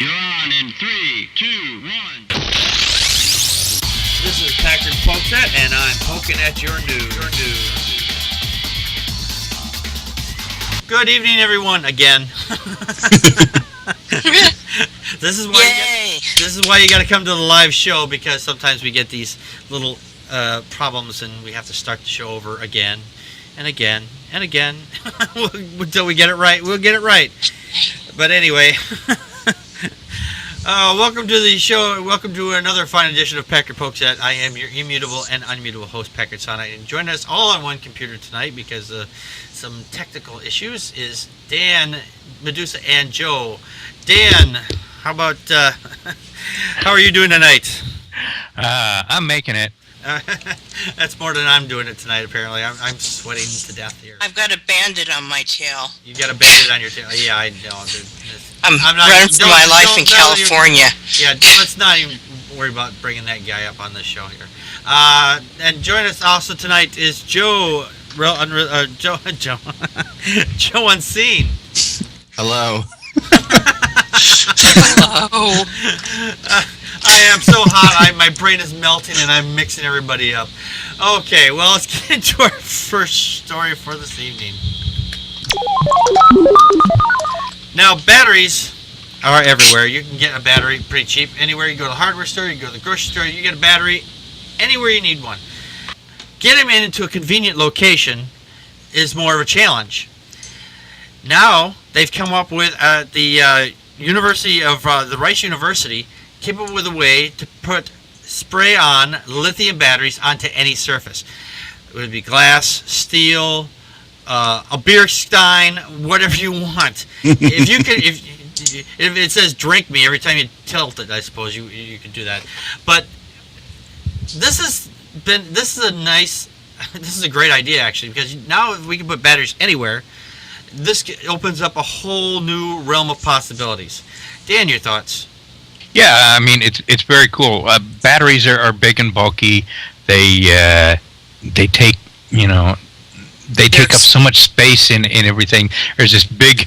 You're on in 3, 2, 1. This is Packard Folkset, and I'm poking at your news. Good evening, everyone. Again. This is why you got to come to the live show, because sometimes we get these little problems, and we have to start the show over again and again and again until we get it right. We'll get it right. But anyway, welcome to the show. Welcome to another fine edition of Packard Folkset. I am your immutable and unmutable host, Packard Sonite, and joining us all on one computer tonight because some technical issues is Dan, Medusa, and Joe. Dan, how about how are you doing tonight? I'm making it. That's more than I'm doing it tonight, apparently. I'm sweating to death here. I've got a bandit on my tail. You got a bandit on your tail? Yeah, I know. I'm running for my life in California. Let's not even worry about bringing that guy up on this show here. And join us also tonight is Joe Unseen. Hello. Hello. I am so hot. My brain is melting, and I'm mixing everybody up. Okay, well, let's get into our first story for this evening. Now, batteries are everywhere. You can get a battery pretty cheap anywhere. You go to the hardware store, you go to the grocery store, you get a battery anywhere you need one. Getting them into a convenient location is more of a challenge. Now, they've come up with the University of the Rice University came up with a way to put spray-on lithium batteries onto any surface. It would be glass, steel, a beer stein, whatever you want. If it says "drink me" every time you tilt it, I suppose you could do that. But this is a great idea, actually, because now we can put batteries anywhere. This opens up a whole new realm of possibilities. Dan, your thoughts? Yeah, I mean it's very cool. Batteries are big and bulky. They take up so much space in everything. There's this big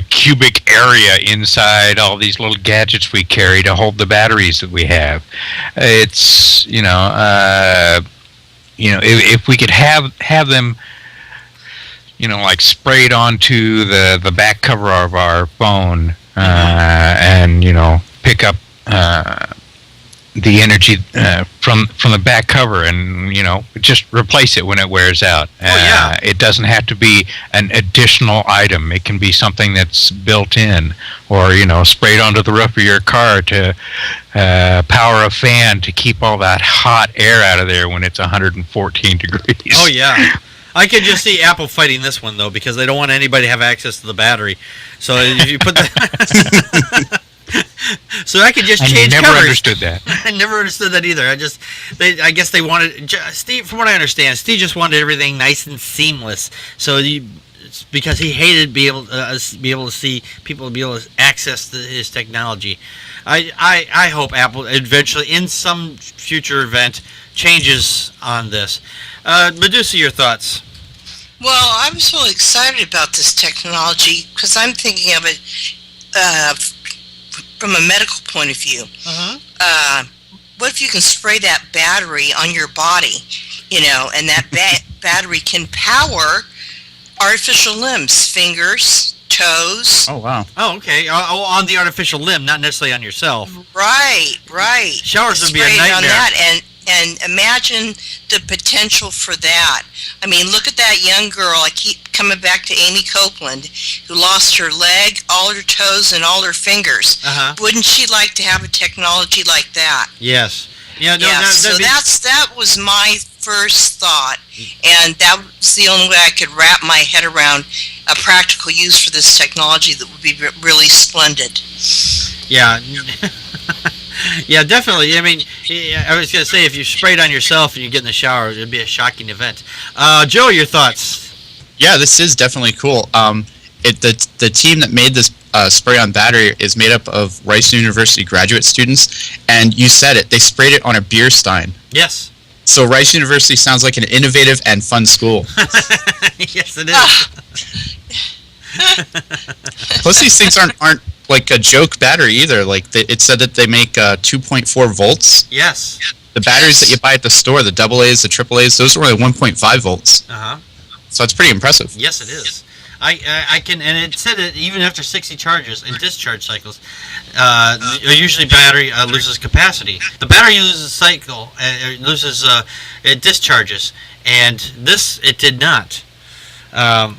cubic area inside all these little gadgets we carry to hold the batteries that we have. It's if we could have them, like sprayed onto the back cover of our phone, and pick up the energy from the back cover, and just replace it when it wears out. It doesn't have to be an additional item. It can be something that's built in, or sprayed onto the roof of your car to power a fan to keep all that hot air out of there when it's 114 degrees. Oh yeah. I could just see Apple fighting this one, though, because they don't want anybody to have access to the battery. So if you put that... So I could just change covers. I never understood that. I never understood that either. I guess they wanted... Steve, from what I understand, Steve just wanted everything nice and seamless. So because he hated be able to see people be able to access his technology. I hope Apple eventually, in some future event, changes on this. Medusa, your thoughts? Well, I'm so excited about this technology because I'm thinking of it from a medical point of view. What if you can spray that battery on your body, and that battery can power artificial limbs, fingers, toes. Oh, wow. Oh, okay. On the artificial limb, not necessarily on yourself. Right. Showers would be a nightmare. On that, and imagine the potential for that. I mean, look at that young girl. I keep coming back to Amy Copeland, who lost her leg, all her toes, and all her fingers. Wouldn't she like to have a technology like that? Yes. Yeah. No, so that was my first thought, and that was the only way I could wrap my head around a practical use for this technology that would be really splendid. Yeah. Yeah, definitely. I mean, I was going to say, if you sprayed on yourself and you get in the shower, it would be a shocking event. Joe, your thoughts? Yeah, this is definitely cool. The team that made this spray-on battery is made up of Rice University graduate students, and you said it, they sprayed it on a beer stein. Yes. So Rice University sounds like an innovative and fun school. Yes, it is. Plus, these things aren't like a joke battery either. Like it said that they make 2.4 volts. Yes. The batteries that you buy at the store, the AA's, the AAA's, those are only 1.5 volts. Uh-huh. So it's pretty impressive. Yes, it is. I can, and it said that even after 60 charges and discharge cycles, usually battery loses capacity. The battery loses cycle, it discharges, and this it did not. I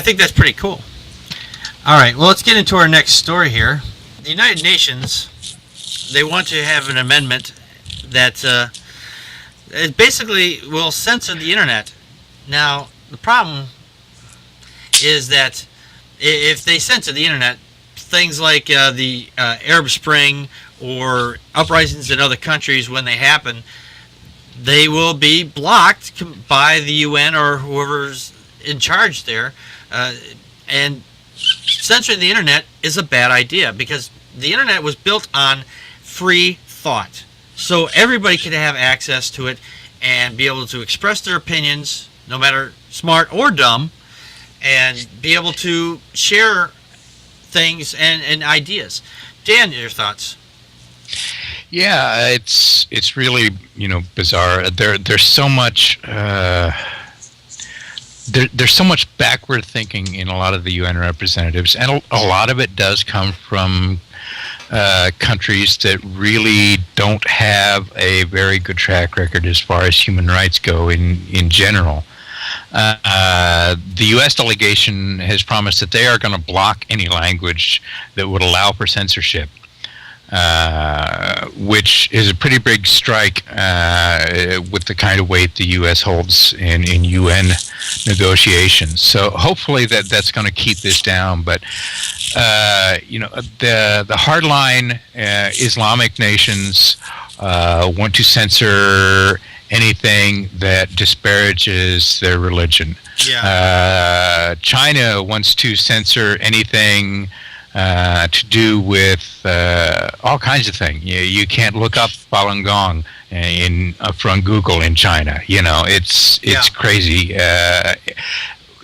think that's pretty cool. All right, well, let's get into our next story here. The United Nations, they want to have an amendment that it basically will censor the internet. Now, the problem is that if they censor the internet, things like the Arab Spring or uprisings in other countries, when they happen, they will be blocked by the UN or whoever's in charge there. And censoring the internet is a bad idea, because the internet was built on free thought. So everybody can have access to it and be able to express their opinions, no matter smart or dumb, and be able to share things and ideas. Dan, your thoughts? Yeah, it's really, bizarre. There's so much there's so much backward thinking in a lot of the UN representatives, and a lot of it does come from countries that really don't have a very good track record as far as human rights go in general. The U.S. delegation has promised that they are going to block any language that would allow for censorship, which is a pretty big strike with the kind of weight the U.S. holds in UN negotiations. So hopefully that's going to keep this down. But the hardline Islamic nations want to censor anything that disparages their religion. Yeah. China wants to censor anything to do with all kinds of things. You can't look up Falun Gong from Google in China. It's crazy.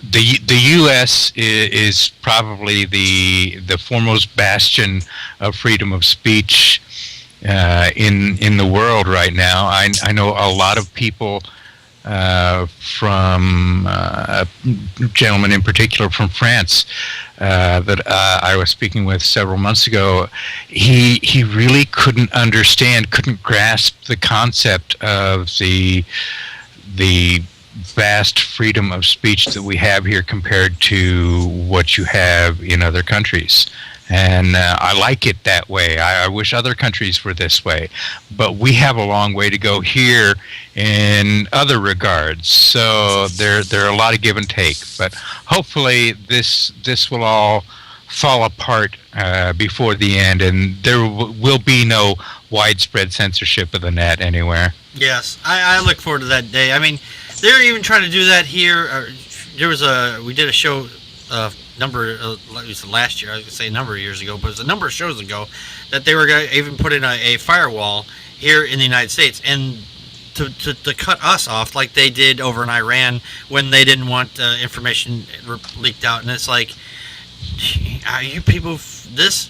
The U.S. is probably the foremost bastion of freedom of speech in the world right now. I know a lot of people from a gentleman in particular from France that I was speaking with several months ago. He really couldn't grasp the concept of the vast freedom of speech that we have here compared to what you have in other countries. And I like it that way. I wish other countries were this way. But we have a long way to go here in other regards. So there are a lot of give and take. But hopefully this will all fall apart before the end, and there will be no widespread censorship of the net anywhere. Yes, I look forward to that day. I mean, they're even trying to do that here. We did a show last year, I was going to say a number of years ago, but it was a number of shows ago, that they were going to even put in a firewall here in the United States, and to cut us off like they did over in Iran when they didn't want information leaked out. And it's like, are you people this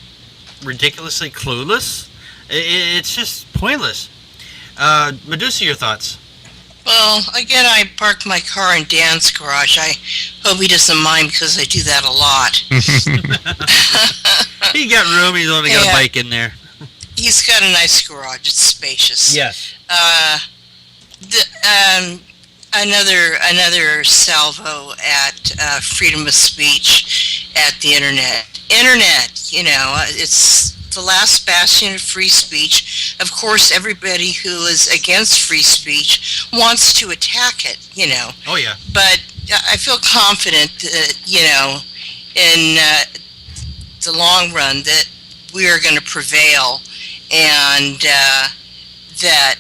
ridiculously clueless? It's just pointless. Medusa, your thoughts? Well, again, I parked my car in Dan's garage. I hope he doesn't mind, because I do that a lot. He got room. He's only got a bike in there. He's got a nice garage. It's spacious. Yes. Another salvo at freedom of speech at the internet. Internet, it's the last bastion of free speech. Of course, everybody who is against free speech wants to attack it, Oh, yeah. But I feel confident that, in the long run, that we are going to prevail, and that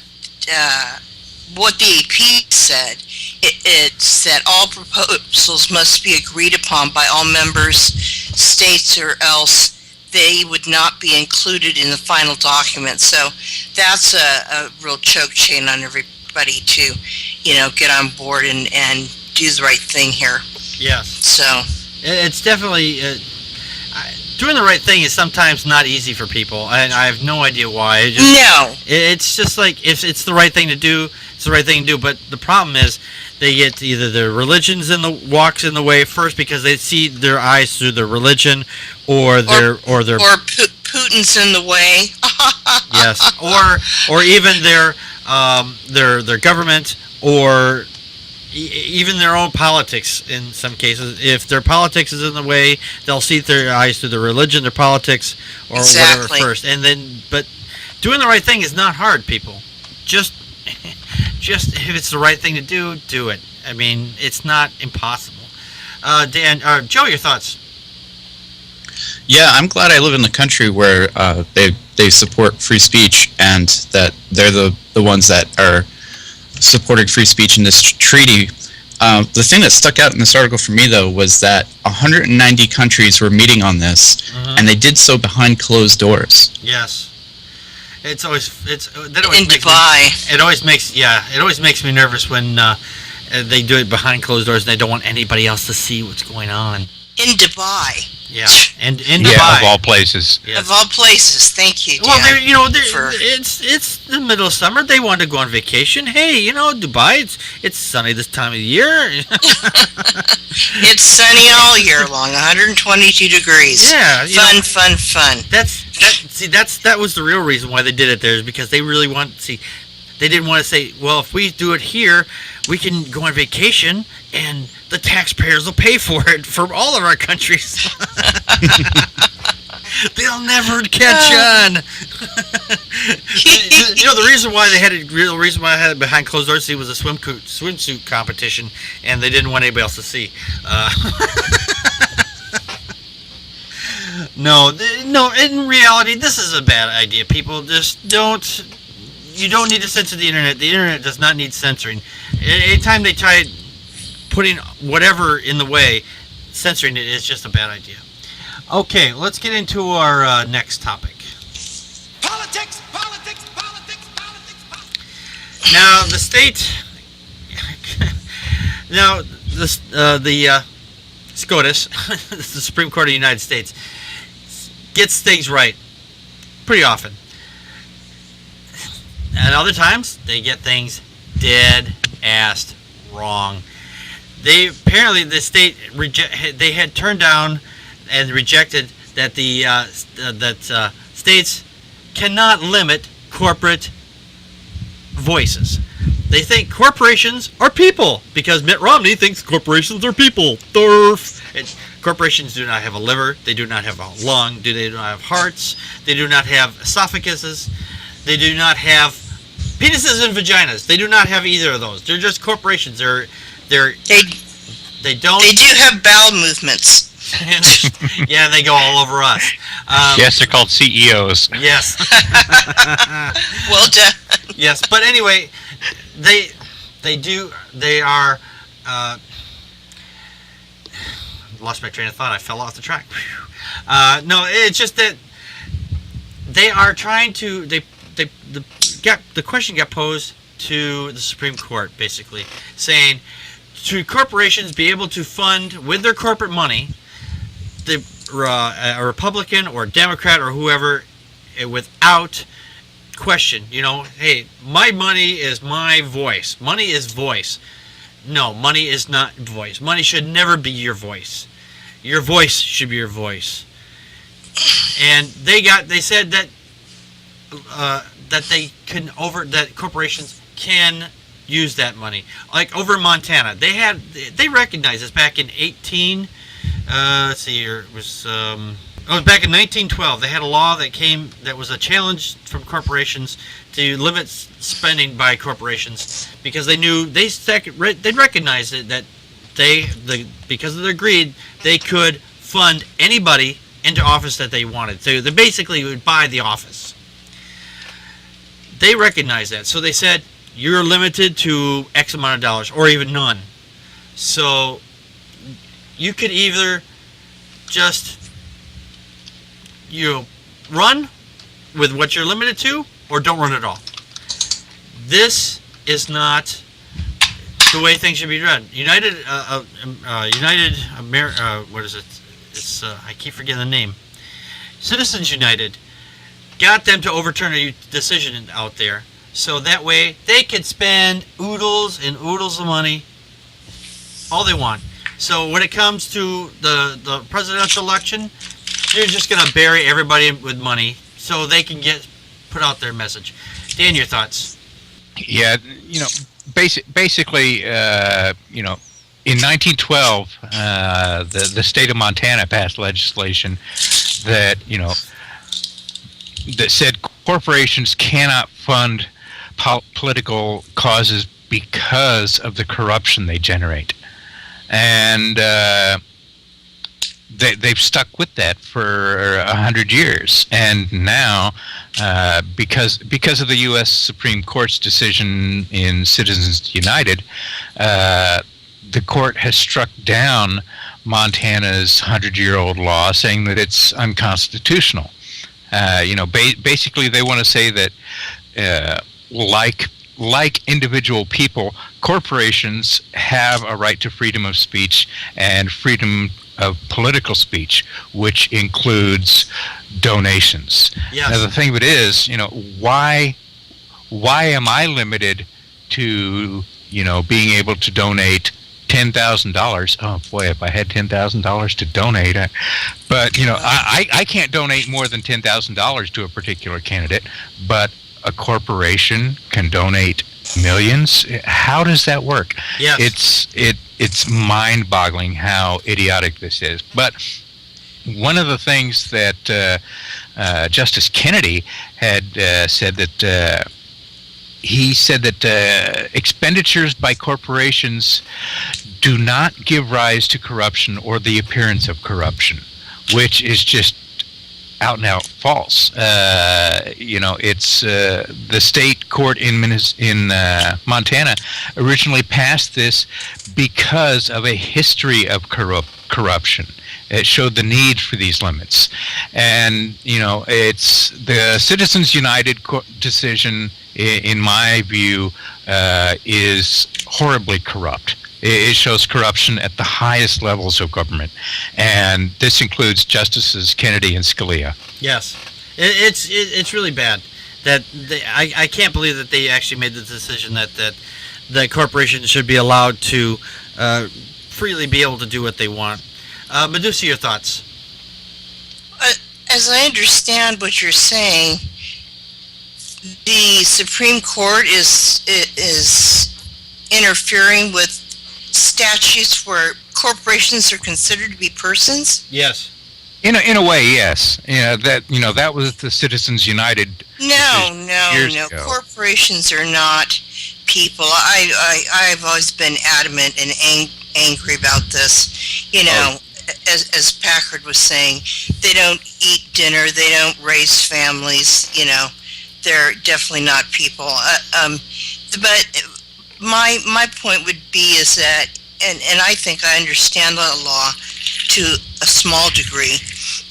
what the AP said, it's that all proposals must be agreed upon by all members states, or else they would not be included in the final document. So that's a real choke chain on everybody to, get on board and do the right thing here. Yes. So it's definitely doing the right thing is sometimes not easy for people, and I have no idea why. It's just like, if it's the right thing to do, it's the right thing to do. But the problem is, they get either their religion's walks in the way first because they see their eyes through their religion, or Putin's in the way. Yes, or even their government, or even their own politics in some cases. If their politics is in the way, they'll see their eyes through their religion, their politics, or whatever first. And then, but doing the right thing is not hard, people. Just if it's the right thing to do, do it. I mean, it's not impossible. Dan, Joe, your thoughts? Yeah, I'm glad I live in the country where they support free speech, and that they're the ones that are supporting free speech in this treaty. The thing that stuck out in this article for me, though, was that 190 countries were meeting on this, and they did so behind closed doors. Yes. It always makes me nervous when they do it behind closed doors and they don't want anybody else to see what's going on. In Dubai. Yeah, and in Dubai, of all places. Yes. Of all places, thank you, Dan. Well, it's the middle of summer. They want to go on vacation. Hey, Dubai, it's sunny this time of year. It's sunny all year long, 122 degrees. Yeah, fun. That was the real reason why they did it there, is because they really they didn't want to say, well, if we do it here, we can go on vacation and the taxpayers will pay for it for all of our countries. They'll never catch on. The reason why they had it behind closed doors, it was a swimsuit competition, and they didn't want anybody else to see. No. In reality, this is a bad idea. People just don't. You don't need to censor the internet. The internet does not need censoring. Anytime they try putting whatever in the way, censoring it is just a bad idea. Okay, let's get into our next topic. Politics. Now, the state. Now, the SCOTUS, the Supreme Court of the United States, gets things right pretty often. And other times, they get things dead-assed wrong. The state they had turned down and rejected that states cannot limit corporate voices. They think corporations are people because Mitt Romney thinks corporations are people. Corporations do not have a liver. They do not have a lung. They do not have hearts. They do not have esophaguses. They do not have penises and vaginas. They do not have either of those. They're just corporations. They don't. They do have bowel movements. Yeah, they go all over us. Yes, they're called CEOs. Yes. Well done. Yes, but anyway, they are. Lost my train of thought. I fell off the track. No, it's just that they are trying to. The question got posed to the Supreme Court, basically saying, should corporations be able to fund with their corporate money a Republican or Democrat or whoever without question? Hey, my money is my voice. Money is voice. No, money is not voice. Money should never be your voice. Your voice should be your voice. And they said that that corporations can use that money. Like over in Montana, they recognized this back in 18. Let's see here. It was back in 1912. They had a law that was a challenge from corporations to limit spending by corporations because they knew they recognized it that because of their greed they could fund anybody into office that they wanted. So they basically would buy the office. They recognized that, so they said you're limited to X amount of dollars or even none. So you could either just run with what you're limited to, or don't run at all. This is not the way things should be done. United America. What is it? It's I keep forgetting the name. Citizens United got them to overturn a decision out there, so that way they could spend oodles and oodles of money, all they want. So when it comes to the presidential election, you're just going to bury everybody with money so they can put out their message. Dan, your thoughts? Yeah, basically, in 1912, the state of Montana passed legislation that that said corporations cannot fund political causes because of the corruption they generate, and they've stuck with that for 100 years. And now, because of the U.S. Supreme Court's decision in Citizens United, the court has struck down Montana's 100-year-old law, saying that it's unconstitutional. Basically, they want to say that, like individual people, corporations have a right to freedom of speech and freedom of political speech, which includes donations. Yes. Now, the thing of it is, why am I limited to, being able to donate $10,000? Oh boy, if I had $10,000 to donate, I can't donate more than $10,000 to a particular candidate, but a corporation can donate millions. How does that work? Yes. It's mind-boggling how idiotic this is. But one of the things that Justice Kennedy had said that he said that expenditures by corporations do not give rise to corruption or the appearance of corruption, which is just out and out false. It's the state court in Montana originally passed this because of a history of corruption. It showed the need for these limits, and it's the Citizens United decision. In my view, is horribly corrupt. It shows corruption at the highest levels of government, and this includes Justices Kennedy and Scalia. Yes, it's really bad. That I can't believe that they actually made the decision that the corporations should be allowed to freely be able to do what they want. Medusa, your thoughts? As I understand what you're saying, the Supreme Court is interfering with statutes where corporations are considered to be persons? Yes. In a way, yes. That was the Citizens United. No. Ago. Corporations are not people. I've always been adamant and angry about this. As Packard was saying, they don't eat dinner. They don't raise families. They're definitely not people. But my point would be is that, and I think I understand the law to a small degree.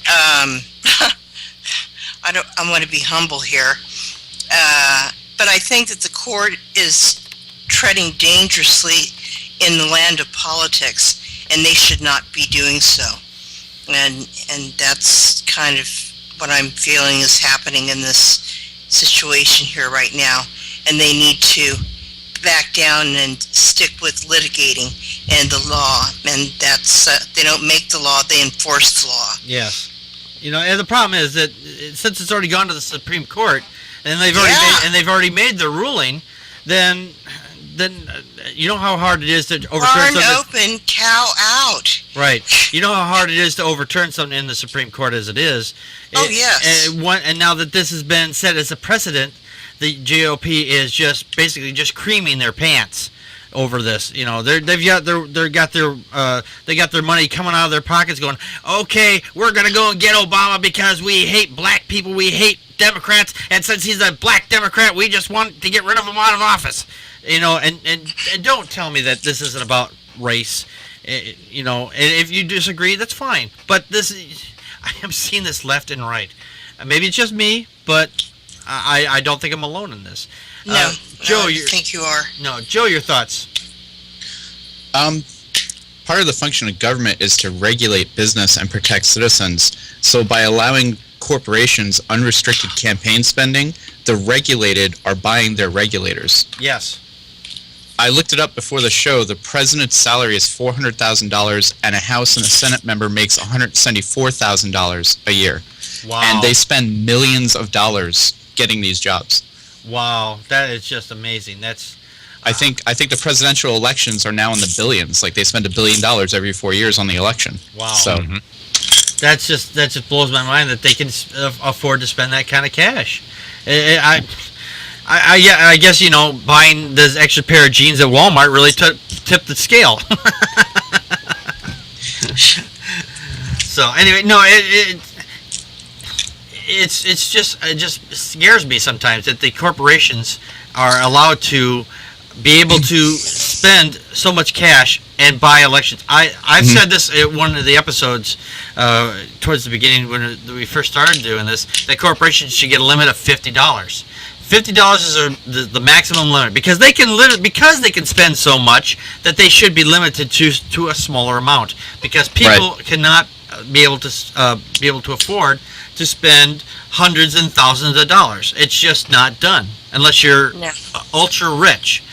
I want to be humble here, but I think that the court is treading dangerously in the land of politics, and they should not be doing so. And that's kind of what I'm feeling is happening in this situation here right now, and they need to back down and stick with litigating and the law, and that's they don't make the law, they enforce the law. Yes. And the problem is that since it's already gone to the Supreme Court and they've already made the ruling, then you know how hard it is to overturn something. Barn open, cow out. Right. You know how hard it is to overturn something in the Supreme Court as it is. Yes. And now that this has been set as a precedent, the GOP is just basically just creaming their pants over this. They got their money coming out of their pockets, going, okay, we're gonna go and get Obama because we hate black people, we hate Democrats, and since he's a black Democrat, we just want to get rid of him out of office. And don't tell me that this isn't about race. And if you disagree, that's fine. But I am seeing this left and right. Maybe it's just me, but I don't think I'm alone in this. No, Joe, I think you are. No, Joe, your thoughts? Part of the function of government is to regulate business and protect citizens. So by allowing corporations unrestricted campaign spending, the regulated are buying their regulators. Yes. I looked it up before the show. The president's salary is $400,000, and a House and a Senate member makes $174,000 a year. Wow. And they spend millions of dollars getting these jobs. Wow, that is just amazing. That's. I think the presidential elections are now in the billions. Like, they spend $1 billion every 4 years on the election. Wow. So that just blows my mind that they can afford to spend that kind of cash. I guess, you know, buying this extra pair of jeans at Walmart really tipped the scale. So anyway, no, it just scares me sometimes that the corporations are allowed to be able to spend so much cash and buy elections. I've said this in one of the episodes towards the beginning when we first started doing this, that corporations should get a limit of $50. $50 is the maximum limit because they can spend so much that they should be limited to a smaller amount because people cannot be able to afford to spend hundreds and thousands of dollars. It's just not done unless you're ultra rich.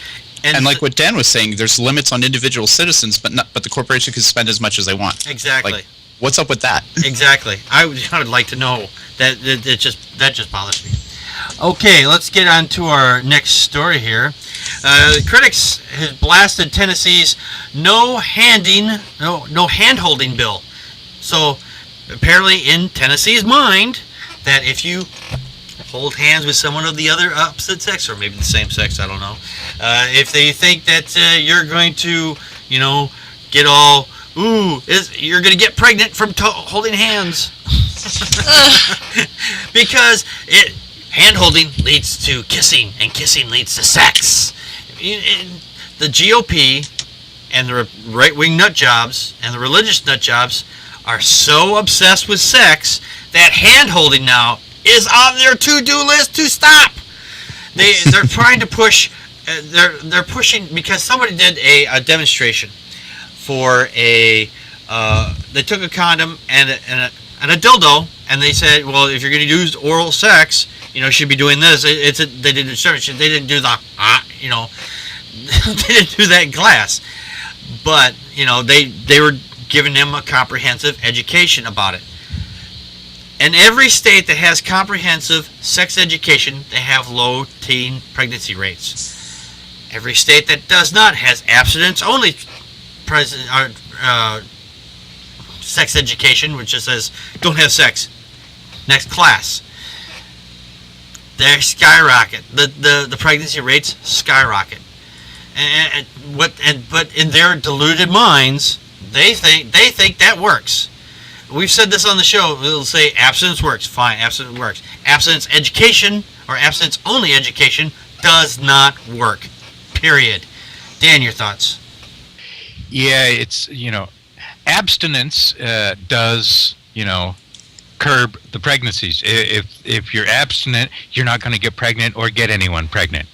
And like what Dan was saying, there's limits on individual citizens, but the corporation can spend as much as they want. Exactly. Like, what's up with that? Exactly. I would like to know that. That just bothers me. Okay, let's get on to our next story here. Critics have blasted Tennessee's no hand-holding bill. So apparently in Tennessee's mind that if you hold hands with someone of the other opposite sex, or maybe the same sex, I don't know, if they think that you're going to, you know, get all, you're going to get pregnant from holding hands. Because hand-holding leads to kissing, and kissing leads to sex. The GOP and the right-wing nut jobs and the religious nut jobs are so obsessed with sex that hand-holding now is on their to-do list to stop. They're trying to push. They're pushing because somebody did a demonstration for a. They took a condom and a dildo, and they said, well, if you're going to use oral sex, you know, you should be doing this. They did a demonstration. They didn't do the you know, they didn't do that in class, but you know, they were giving them a comprehensive education about it. In every state that has comprehensive sex education, they have low teen pregnancy rates. Every state that does not has abstinence-only sex education, which just says, don't have sex. Next class. They skyrocket. The pregnancy rates skyrocket. But in their deluded minds, they think that works. We've said this on the show. We'll say abstinence works. Fine, abstinence works. Abstinence education or abstinence only education does not work. Period. Dan, your thoughts? Yeah, it's, you know, abstinence does, you know, curb the pregnancies. If you're abstinent, you're not going to get pregnant or get anyone pregnant.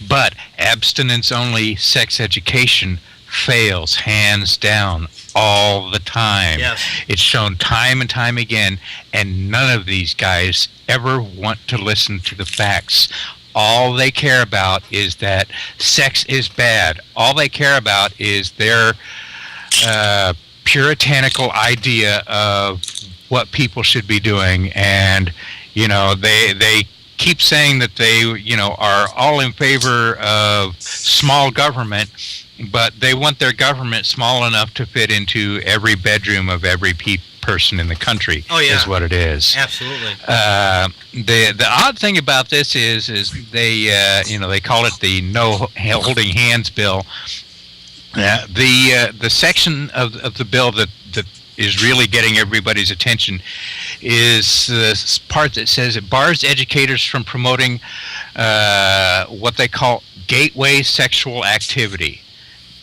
But abstinence only sex education fails hands down all the time. Yes. It's shown time and time again, and none of these guys ever want to listen to the facts. All they care about is that sex is bad. All they care about is their puritanical idea of what people should be doing, and you know, they keep saying that they, you know, are all in favor of small government, but they want their government small enough to fit into every bedroom of every person in the country. Oh, yeah. Is what it is. Absolutely. The odd thing about this is they you know, they call it the no holding hands bill. The section of the bill that is really getting everybody's attention is the part that says it bars educators from promoting what they call gateway sexual activity.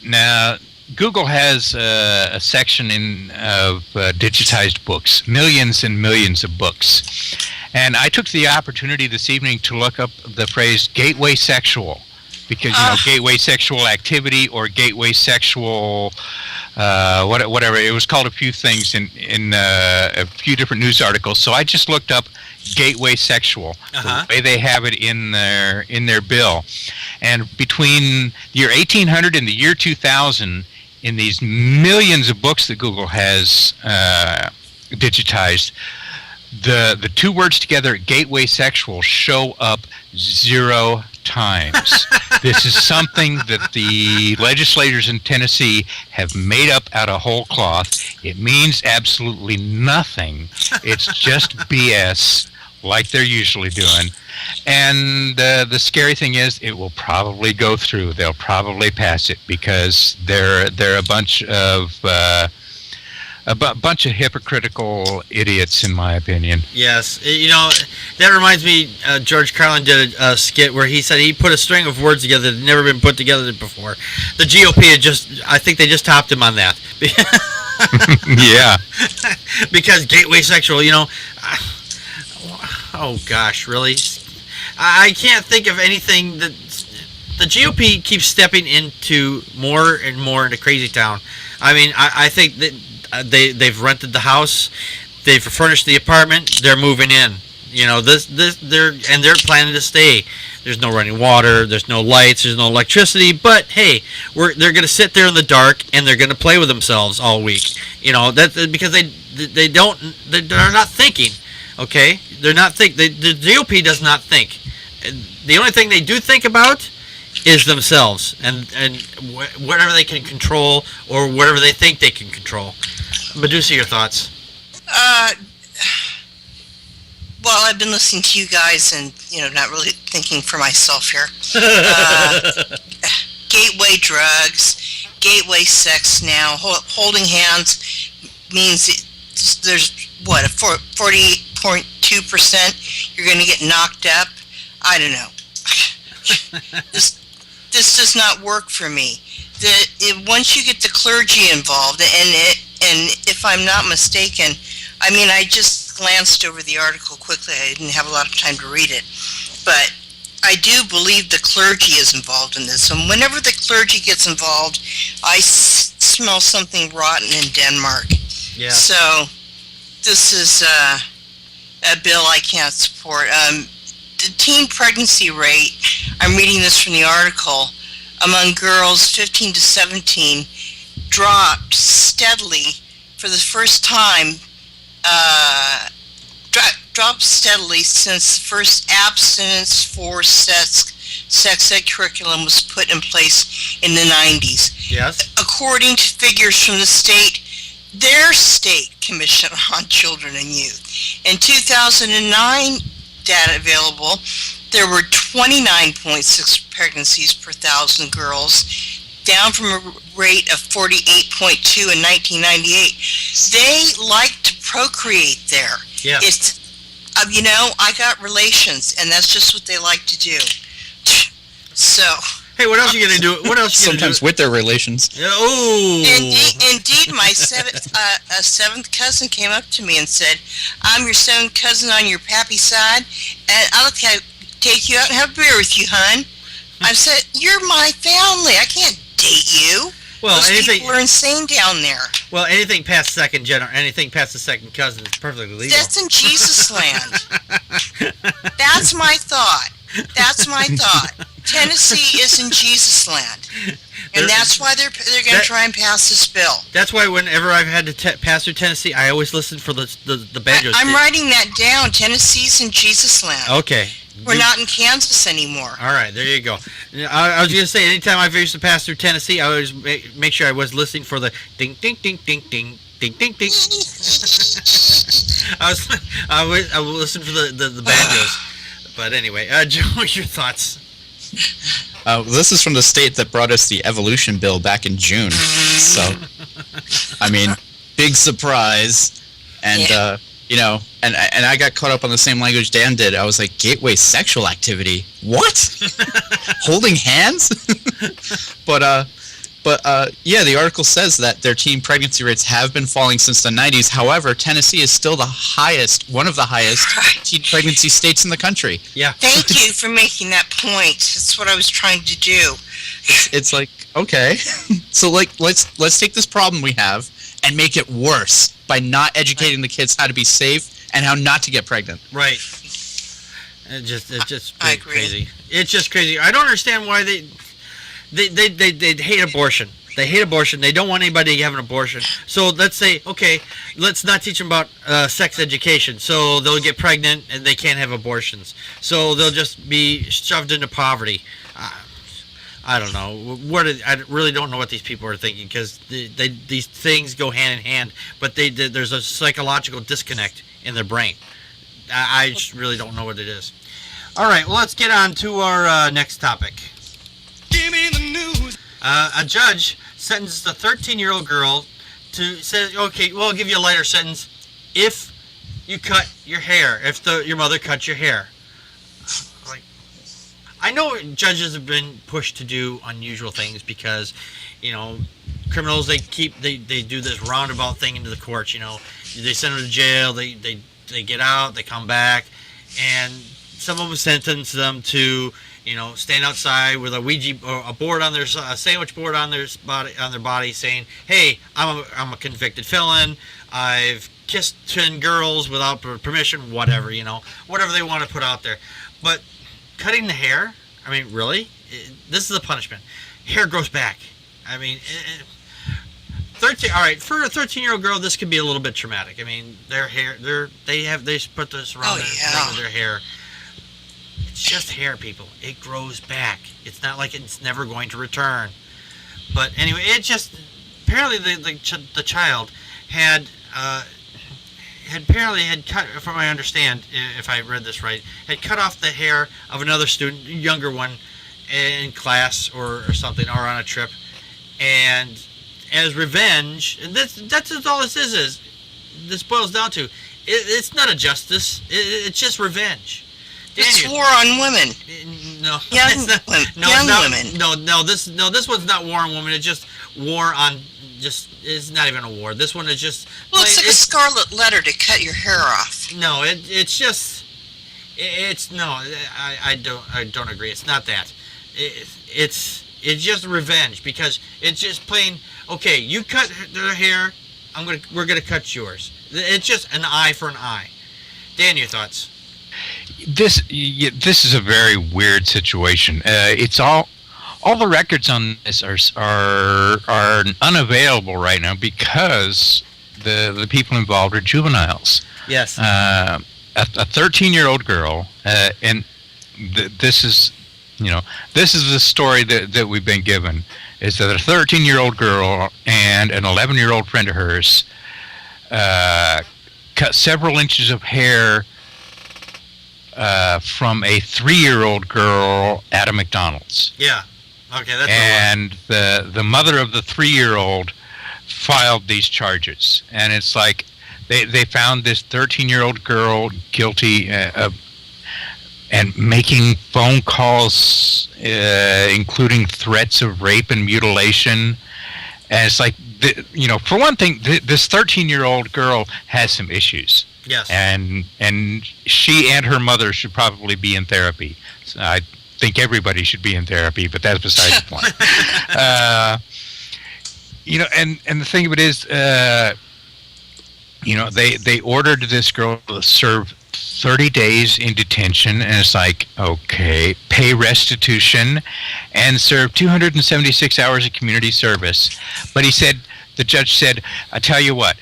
Now, Google has a section of digitized books, millions and millions of books. And I took the opportunity this evening to look up the phrase gateway sexual, because, you know, gateway sexual activity or gateway sexual whatever. It was called a few things in a few different news articles. So I just looked up gateway sexual, the way they have it in their bill. And between the year 1800 and the year 2000, in these millions of books that Google has digitized, the two words together, gateway sexual, show up 0 times. This is something that the legislators in Tennessee have made up out of whole cloth. It means absolutely nothing. It's just BS, like they're usually doing. And the scary thing is, it will probably go through. They'll probably pass it because they're a bunch of hypocritical idiots, in my opinion. Yes, that reminds me. George Carlin did a skit where he said he put a string of words together that had never been put together before. The GOP I think they just topped him on that. Yeah. Because gateway sexual, oh gosh, really? I can't think of anything that the GOP keeps stepping into more and more into crazy town. I mean, I think that they've rented the house, they've furnished the apartment, they're moving in. They're planning to stay. There's no running water, there's no lights, there's no electricity, but hey, they're going to sit there in the dark and they're going to play with themselves all week. That's because they're not thinking. Okay, they're not think. The GOP does not think. The only thing they do think about is themselves and whatever they can control or whatever they think they can control. Medusa, your thoughts? Well, I've been listening to you guys and, not really thinking for myself here. Gateway drugs, gateway sex now, holding hands means there's, a 40.2% you're going to get knocked up. I don't know. This does not work for me. Once you get the clergy involved, and if I'm not mistaken, I just glanced over the article quickly. I didn't have a lot of time to read it. But I do believe the clergy is involved in this. And whenever the clergy gets involved, I smell something rotten in Denmark. Yeah. So this is a bill I can't support. The teen pregnancy rate, I'm reading this from the article, among girls 15 to 17 dropped steadily for the first time, dropped steadily since the first abstinence for sex ed curriculum was put in place in the 90s. Yes. According to figures from their state commission on children and youth. In 2009 data available, there were 29.6 pregnancies per 1,000 girls, down from a rate of 48.2 in 1998. They like to procreate there. Yeah. It's, I got relations, and that's just what they like to do. So. Hey, what else are you gonna do? What else? Sometimes with their relations. Oh. Indeed, my seventh cousin came up to me and said, "I'm your seventh cousin on your pappy side, and I'll take you out and have a beer with you, hun." I said, "You're my family. I can't date you." Well, those people are insane down there. Well, anything past second anything past the second cousin is perfectly legal. That's in Jesus land. That's my thought. Tennessee is in Jesus land, and that's why they're going to try and pass this bill. That's why whenever I've had to pass through Tennessee, I always listen for the banjos. I'm writing that down. Tennessee's in Jesus land. Okay. We're not in Kansas anymore. All right, there you go. I was going to say, anytime I've used to pass through Tennessee, I always make sure I was listening for the ding, ding, ding, ding, ding, ding, ding, ding. I would listen for the banjos. But anyway, Joe, your thoughts? This is from the state that brought us the evolution bill back in June. So, big surprise. And, and I got caught up on the same language Dan did. I was like, gateway sexual activity? What? Holding hands? But But yeah, the article says that their teen pregnancy rates have been falling since the 90s. However, Tennessee is still one of the highest teen pregnancy states in the country. Yeah. Thank you for making that point. That's what I was trying to do. It's like, okay, so like let's take this problem we have and make it worse by not educating the kids how to be safe and how not to get pregnant. Right. It's just I agree. crazy. It's just crazy. I don't understand why they hate abortion. They hate abortion. They don't want anybody to have an abortion. So let's say, okay, let's not teach them about sex education. So they'll get pregnant and they can't have abortions. So they'll just be shoved into poverty. I don't know. I really don't know what these people are thinking, because these things go hand in hand. But there's a psychological disconnect in their brain. I just really don't know what it is. All right, well, let's get on to our next topic. Give me the news. A judge sentenced a 13-year-old girl to say, okay, well, I'll give you a lighter sentence if you cut your hair, if your mother cut your hair. Like, I know judges have been pushed to do unusual things because, criminals, they do this roundabout thing into the courts. They send them to jail, they get out, they come back, and some of them sentence them to stand outside with a Ouija or a board on a sandwich board on their body, saying, "Hey, I'm a convicted felon. I've kissed 10 girls without permission." Whatever whatever they want to put out there. But cutting the hair, I mean, really, this is a punishment. Hair grows back. I mean, 13. All right, for a 13-year-old girl, this could be a little bit traumatic. I mean, their hair, they put this around their hair. It's just hair, people. It grows back. It's not like it's never going to return. But anyway, it just apparently the child had apparently cut, from what I understand, if I read this right, had cut off the hair of another student, younger one, in class or something, or on a trip, and as revenge, and that's all this is. This boils down to, it's not a justice. It's just revenge. It's war on women. No, Young women. No. This one's not war on women. It's just war on. It's not even a war. This one is just. Well, it's like a scarlet letter to cut your hair off. No, it's just. No. I don't agree. It's not that. It's just revenge, because it's just plain. Okay, you cut their hair. We're gonna cut yours. It's just an eye for an eye. Dan, your thoughts? This is a very weird situation. It's all the records on this are unavailable right now because the people involved are juveniles. Yes. A 13-year-old girl, and this is the story that we've been given, is that a 13-year-old girl and an 11-year-old friend of hers cut several inches of hair from a 3-year-old girl at a McDonald's. Yeah. Okay, that's and the mother of the 3-year-old filed these charges, and it's like they found this 13-year-old girl guilty of and making phone calls, including threats of rape and mutilation. And it's like, for one thing, this 13-year-old girl has some issues. Yes. And she and her mother should probably be in therapy. So I think everybody should be in therapy, but that's beside the point. And the thing of it is, they ordered this girl to serve 30 days in detention, and it's like, okay, pay restitution and serve 276 hours of community service. But the judge said, I tell you what,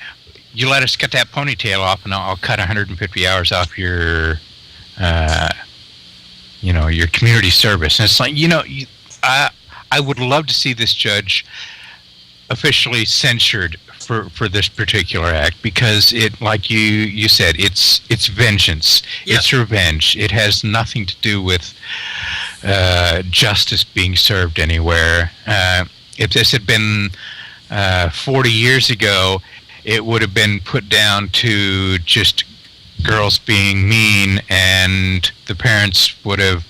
you let us cut that ponytail off, and I'll cut 150 hours off your, your community service. And it's like, I would love to see this judge officially censured for this particular act, because it, like you said, it's vengeance. Yeah. It's revenge. It has nothing to do with justice being served anywhere. If this had been 40 years ago, it would have been put down to just girls being mean, and the parents would have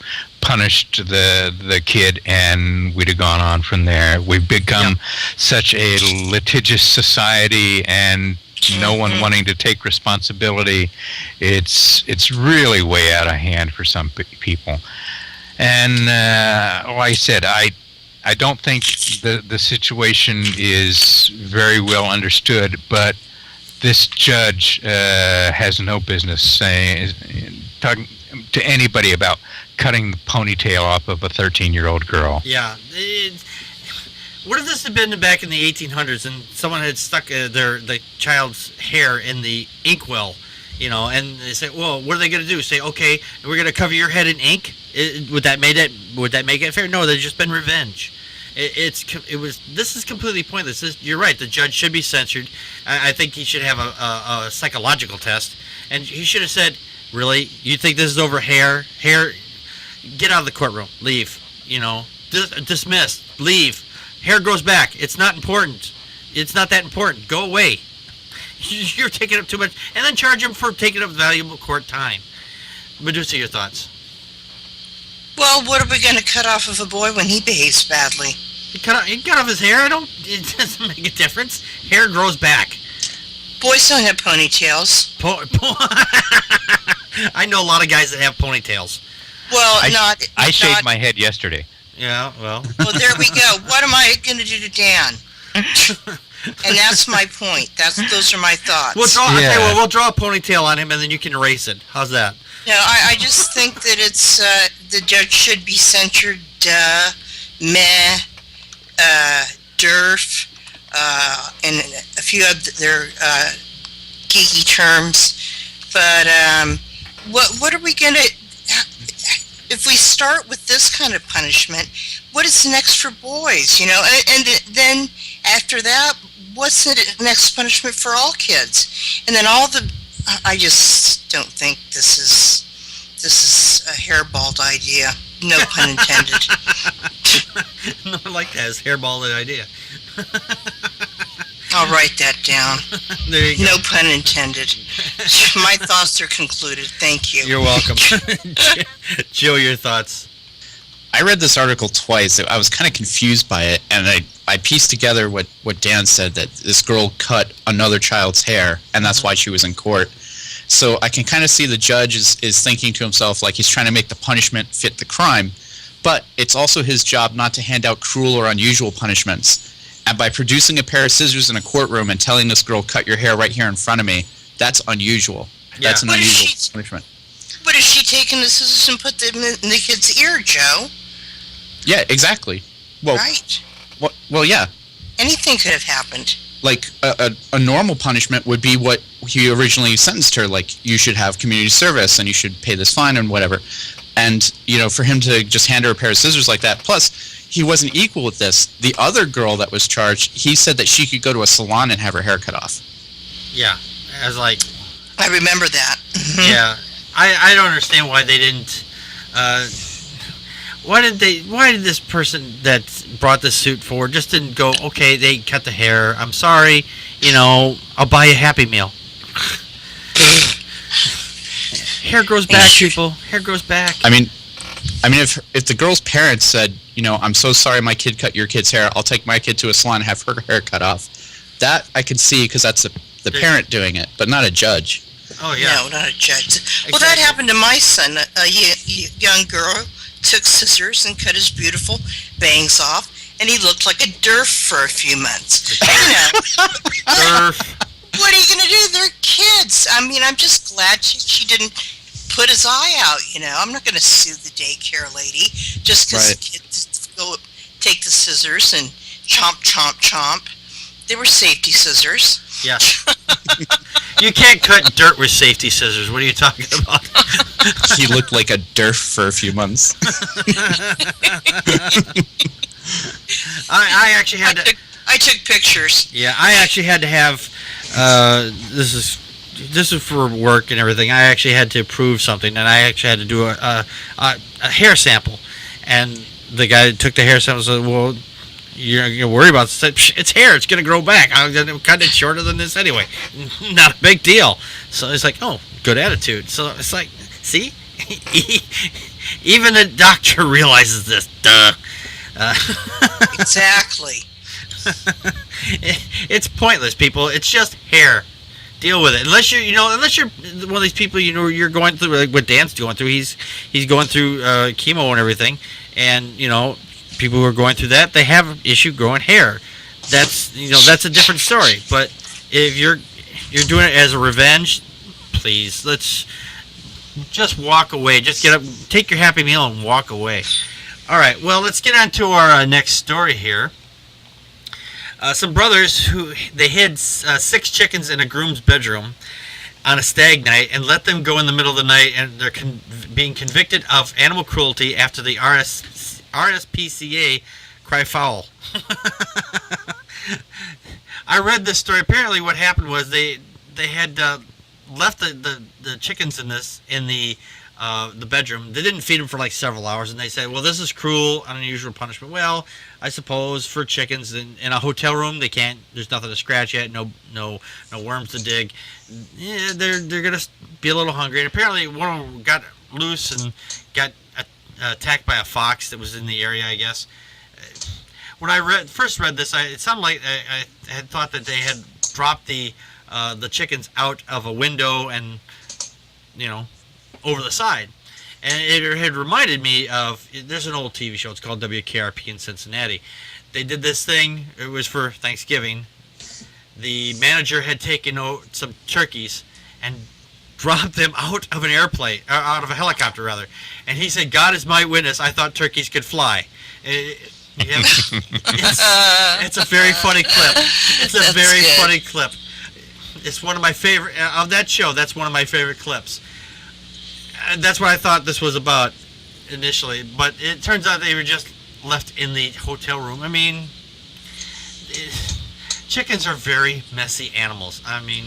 punished the kid, and we'd have gone on from there. We've become such a litigious society, and no one wanting to take responsibility. It's really way out of hand for some people. And like I said, I don't think the situation is very well understood, but this judge has no business talking to anybody about cutting the ponytail off of a 13-year-old girl. Yeah. What if this had been back in the 1800s and someone had stuck the child's hair in the inkwell, and they say, well, what are they going to do? Say, okay, we're going to cover your head in ink? Would that make it fair? No, there's just been revenge. This is completely pointless. You're right. The judge should be censured. I think he should have a psychological test, and he should have said, "Really, you think this is over hair? Hair, get out of the courtroom. Leave. Dismissed. Leave. Hair grows back. It's not important. It's not that important. Go away. You're taking up too much." And then charge him for taking up valuable court time. Medusa, your thoughts? Well, what are we going to cut off of a boy when he behaves badly? He cut off his hair. It doesn't make a difference. Hair grows back. Boys don't have ponytails. I know a lot of guys that have ponytails. Well, I shaved my head yesterday. Yeah, well. Well, there we go. What am I going to do to Dan? And that's my point. Those are my thoughts. We'll draw a ponytail on him, and then you can erase it. How's that? No, I just think that it's the judge should be censured. Derf, and a few other geeky terms. But what are we going to? If we start with this kind of punishment, what is next for boys? And then after that, what's the next punishment for all kids? And then I just don't think this is a hairballed idea. No pun intended. No, I like that. It's hairballed idea. I'll write that down. There you go. No pun intended. My thoughts are concluded. Thank you. You're welcome. Joe, your thoughts? I read this article twice. I was kind of confused by it, and I pieced together what Dan said, that this girl cut another child's hair, and that's why she was in court. So I can kind of see the judge is thinking to himself, like, he's trying to make the punishment fit the crime, but it's also his job not to hand out cruel or unusual punishments. And by producing a pair of scissors in a courtroom and telling this girl, cut your hair right here in front of me, that's unusual. Yeah. That's an unusual punishment. What if she taken the scissors and put them in the kid's ear, Joe? Yeah, exactly. Well, right. Well, yeah. Anything could have happened. Like, a normal punishment would be what he originally sentenced her, like, you should have community service and you should pay this fine and whatever. And, for him to just hand her a pair of scissors like that, plus, he wasn't equal with this. The other girl that was charged, he said that she could go to a salon and have her hair cut off. Yeah, I remember that. Yeah, I don't understand why they didn't. Why did this person that brought this suit forward just didn't go, okay, they cut the hair, I'm sorry, I'll buy you a Happy Meal. Hair grows back, people. Hair grows back. I mean, if the girl's parents said, I'm so sorry my kid cut your kid's hair, I'll take my kid to a salon and have her hair cut off, that I can see, because that's the parent doing it, but not a judge. Oh, yeah. No, not a judge. Well, that happened to my son. A young girl took scissors and cut his beautiful bangs off, and he looked like a derf for a few months. Derf. What are you going to do? They're kids. I mean, I'm just glad she didn't put his eye out, I'm not going to sue the daycare lady just because the kids go take the scissors and chomp, chomp, chomp. They were safety scissors. Yeah. You can't cut dirt with safety scissors. What are you talking about? He looked like a derf for a few months. I actually had to... I took pictures. Yeah, I actually had to have... This is for work and everything. I actually had to prove something, and I actually had to do a hair sample. And the guy that took the hair sample said, well, you're not going to worry about it. It's hair. It's going to grow back. I'm going to cut it shorter than this anyway. Not a big deal. So it's like, oh, good attitude. So it's like, see? Even a doctor realizes this. Duh. Exactly. It's pointless, people. It's just hair. Deal with it. Unless you're one of these people, you're going through like what Dan's going through. He's going through chemo and everything, and people who are going through that, they have an issue growing hair. That's a different story. But if you're doing it as a revenge, please, let's just walk away. Just get up, take your Happy Meal, and walk away. All right. Well, let's get on to our next story here. Some brothers they hid 6 chickens in a groom's bedroom on a stag night and let them go in the middle of the night, and they're being convicted of animal cruelty after the RSPCA cry foul. I read this story. Apparently, what happened was they had left the chickens in the bedroom. They didn't feed them for like several hours, and they said, "Well, this is cruel, unusual punishment." Well, I suppose for chickens in a hotel room, they can't. There's nothing to scratch at. No worms to dig. Yeah, they're gonna be a little hungry. And apparently, one of them got loose and got attacked by a fox that was in the area, I guess. When I first read this, it sounded like I had thought that they had dropped the chickens out of a window and over the side. And it had reminded me of, there's an old TV show, it's called WKRP in Cincinnati. They did this thing, it was for Thanksgiving. The manager had taken out some turkeys and dropped them out of an airplane, out of a helicopter rather. And he said, "God is my witness, I thought turkeys could fly." It's a very funny clip. It's a very funny clip. It's one of my favorite, of that show, that's one of my favorite clips. That's what I thought this was about initially, but it turns out they were just left in the hotel room. I mean, chickens are very messy animals. I mean,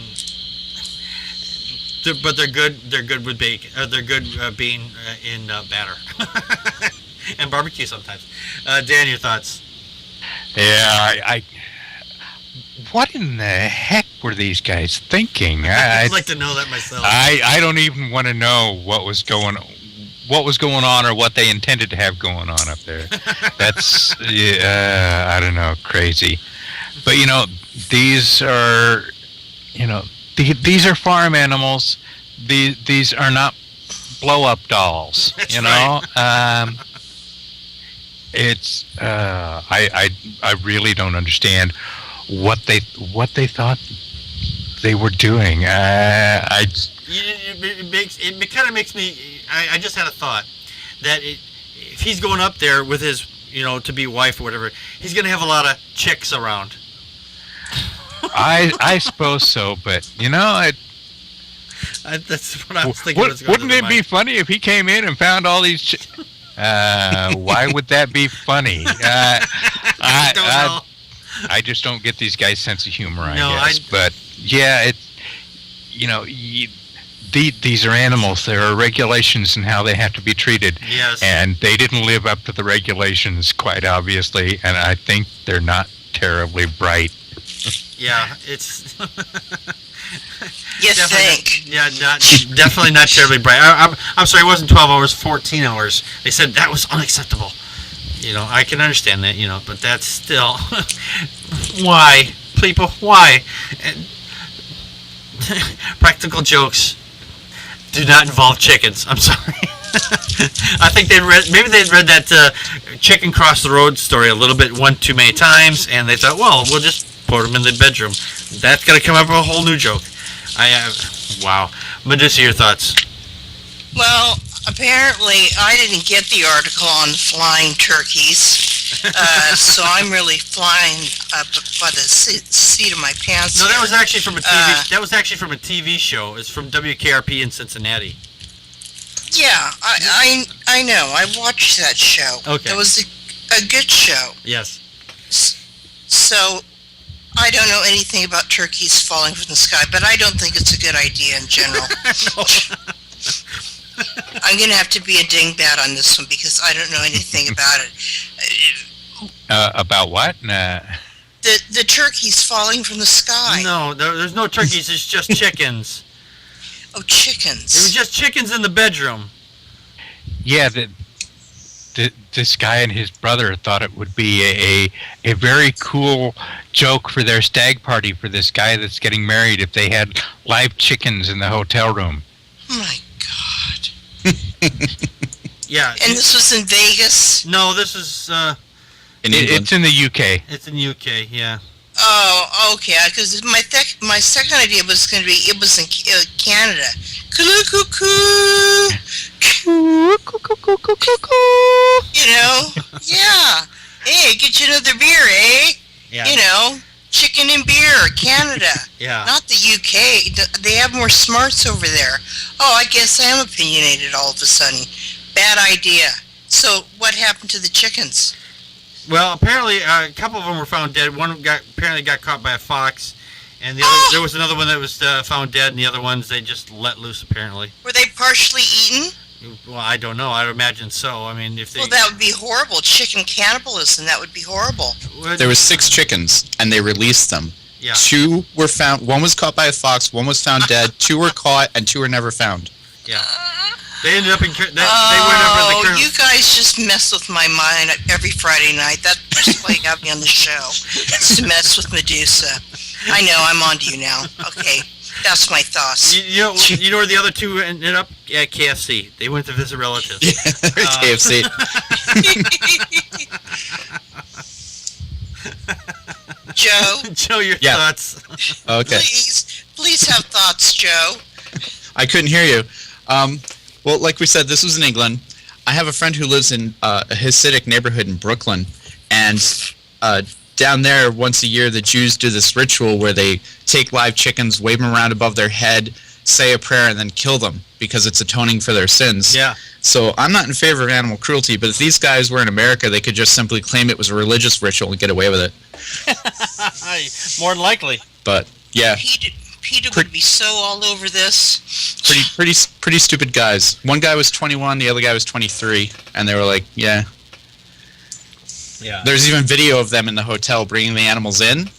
but they're good. They're good with bacon. They're good being in batter and barbecue sometimes. Dan, your thoughts? Yeah, what in the heck were these guys thinking? I'd like to know that myself. I don't even want to know what was going on or what they intended to have going on up there. That's I don't know, crazy. But these are these are farm animals. These are not blow up dolls. That's right. It's I really don't understand what they thought they were doing. It kind of makes me. I just had a thought that if he's going up there with his to be wife or whatever, he's gonna have a lot of chicks around. I suppose so, but that's what I was thinking. Wouldn't it be funny if he came in and found all these? Why would that be funny? I don't know. I just don't get these guys' sense of humor, I guess. But yeah, these are animals. There are regulations in how they have to be treated. Yes. And they didn't live up to the regulations, quite obviously. And I think they're not terribly bright. Yeah, it's. You think? Definitely not terribly bright. I'm sorry, it wasn't 12 hours, 14 hours. They said that was unacceptable. I can understand that, but that's still. Why? People, why? Practical jokes do not involve chickens. I'm sorry. I think maybe they'd read that chicken cross the road story a little bit one too many times, and they thought, well, we'll just put them in the bedroom. That's going to come up with a whole new joke. Wow. Medusa, your thoughts? Well, apparently I didn't get the article on flying turkeys, so I'm really flying by the seat of my pants. No, that was actually from a TV. That was actually from a TV show. It's from WKRP in Cincinnati. Yeah, I know. I watched that show. Okay. It was a good show. Yes. So I don't know anything about turkeys falling from the sky, but I don't think it's a good idea in general. I'm going to have to be a dingbat on this one because I don't know anything about it. About what? The turkeys falling from the sky. No, there's no turkeys. It's just chickens. Oh, chickens. It was just chickens in the bedroom. Yeah, this guy and his brother thought it would be a very cool joke for their stag party for this guy that's getting married if they had live chickens in the hotel room. Oh my God. Yeah. And this was in Vegas? No, this is In England. It's in the UK. it's in UK. Yeah. Oh, okay. Because my second idea was going to be it was in Canada. Cuckoo. You know? Yeah. Hey, get you another beer, eh? Yeah. You know, chicken and beer, Canada. Yeah. Not the UK. They have more smarts over there. Oh, I guess I am opinionated all of a sudden. Bad idea. So, what happened to the chickens? Well, apparently a couple of them were found dead. One apparently got caught by a fox, and the other, there was another one that was found dead, and the other ones they just let loose apparently. Were they partially eaten? Well, I don't know. I would imagine so. I mean, if they Well, that would be horrible. Chicken cannibalism, that would be horrible. There was 6 chickens, and they released them. Yeah. 2 were found. 1 was caught by a fox. 1 was found dead. 2 were caught, and 2 were never found. Yeah. They ended up in. They went up in the. You guys just mess with my mind every Friday night. That's why you got me on the show. Just to mess with Medusa. I know, I'm on to you now. Okay, that's my thoughts. You know where the other 2 ended up? At KFC. They went to visit relatives. Yeah, KFC. Joe, Joe, your Yeah. thoughts. Okay. please have thoughts, Joe. I couldn't hear you. Well, like we said, this was in England. I have a friend who lives in a Hasidic neighborhood in Brooklyn, and down there, once a year, the Jews do this ritual where they take live chickens, wave them around above their head, say a prayer, and then kill them because it's atoning for their sins. Yeah. So I'm not in favor of animal cruelty, but if these guys were in America, they could just simply claim it was a religious ritual and get away with it. More than likely. But yeah, Peter would be so all over this. pretty stupid guys. One guy was 21, the other guy was 23, and they were like, yeah. Yeah. There's even video of them in the hotel bringing the animals in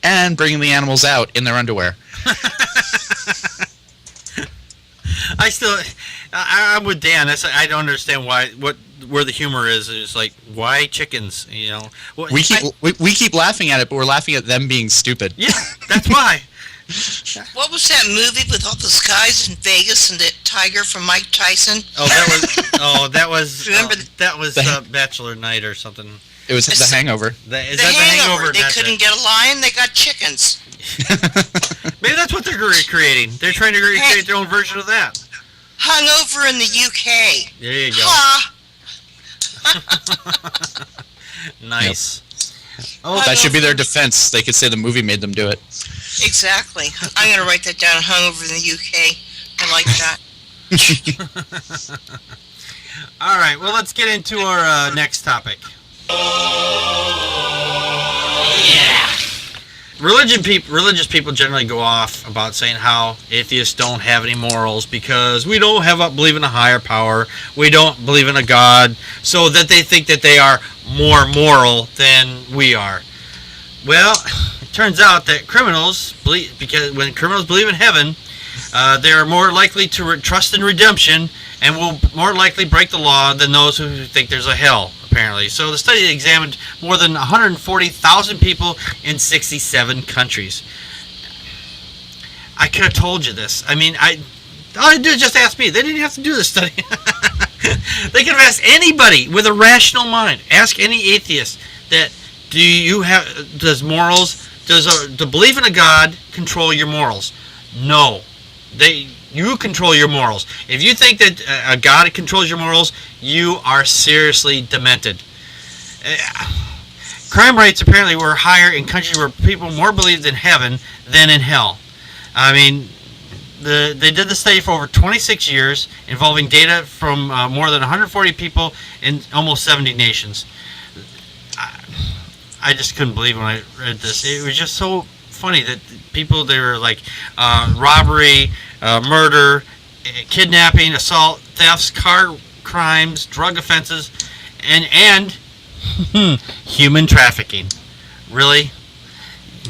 and bringing the animals out in their underwear. I'm with Dan. I don't understand where the humor is. It's like, why chickens? You know. Well, We keep laughing at it, but we're laughing at them being stupid. Yeah, that's why. What was that movie with all those guys in Vegas and the tiger from Mike Tyson? That was. Remember that was Bachelor Night or something. It was The Hangover. Is the that the Hangover. They That's couldn't it. get a lion. They got chickens. Maybe that's what they're creating. They're trying to recreate their own version of that. Hung over in the UK. There you go. Ha! Nice. Oh, That should be their defense. They could say the movie made them do it. Exactly. I'm going to write that down. Hung over in the UK. I like that. All right. Well, let's get into our next topic. Religious people generally go off about saying how atheists don't have any morals because we don't believe in a higher power, we don't believe in a God, so that they think that they are more moral than we are. Well, it turns out that criminals believe, because when criminals believe in heaven, they are more likely to trust in redemption and will more likely break the law than those who think there's a hell, apparently. So the study examined more than 140,000 people in 67 countries. I could have told you this. I mean, all I do is just ask me. They didn't have to do this study. They could have asked anybody with a rational mind. Ask any atheist that, does belief in a God control your morals? No. You control your morals. If you think that a God controls your morals, you are seriously demented. Crime rates apparently were higher in countries where people more believed in heaven than in hell. I mean, they did the study for over 26 years, involving data from more than 140 people in almost 70 nations. I just couldn't believe when I read this. It was just so funny that people, they were like robbery, murder, kidnapping, assault, thefts, car crimes, drug offenses, and human trafficking. Really?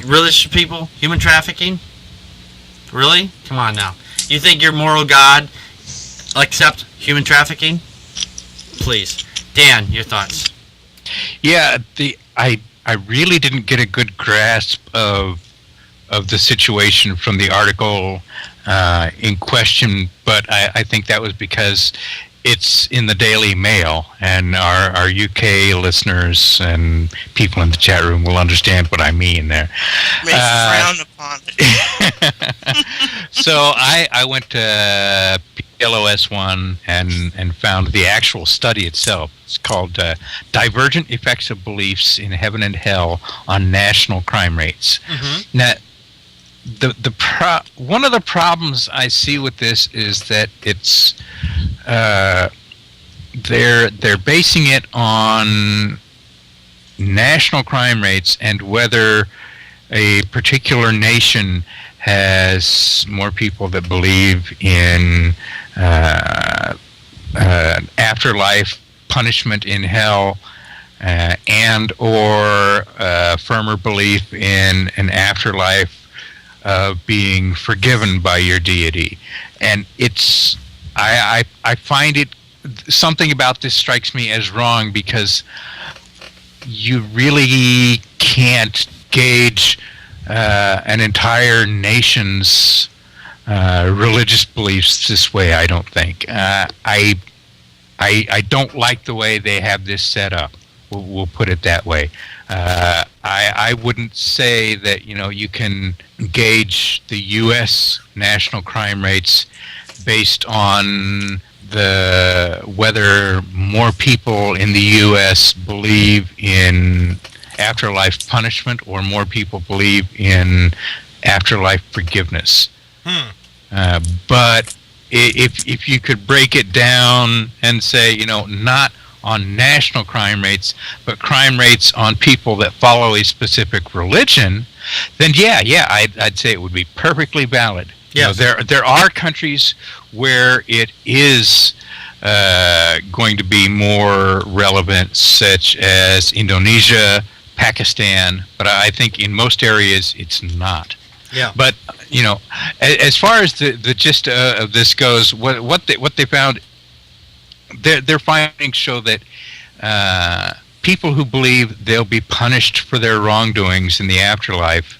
Religious people? Human trafficking? Really? Come on now. You think your moral God accept human trafficking? please. Dan, your thoughts? Yeah, I really didn't get a good grasp of the situation from the article in question, but I think that was because it's in the Daily Mail, and our UK listeners and people in the chat room will understand what I mean there. May frown upon it. So I went to PLOS1 and found the actual study itself. It's called Divergent Effects of Beliefs in Heaven and Hell on National Crime Rates. Mm-hmm. Now, one of the problems I see with this is that it's they're basing it on national crime rates and whether a particular nation has more people that believe in afterlife punishment in hell and or firmer belief in an afterlife being forgiven by your deity. And it's I find it, something about this strikes me as wrong because you really can't gauge an entire nation's religious beliefs this way, I don't think. I don't like the way they have this set up. We'll put it that way. I wouldn't say that you can gauge the U.S. national crime rates based on whether more people in the U.S. believe in afterlife punishment or more people believe in afterlife forgiveness. But if you could break it down and say, not on national crime rates, but crime rates on people that follow a specific religion, then I'd say it would be perfectly valid. Yeah, there are countries where it is going to be more relevant, such as Indonesia, Pakistan, but I think in most areas it's not. Yeah. But as far as the gist of this goes, what they found, their findings show that people who believe they'll be punished for their wrongdoings in the afterlife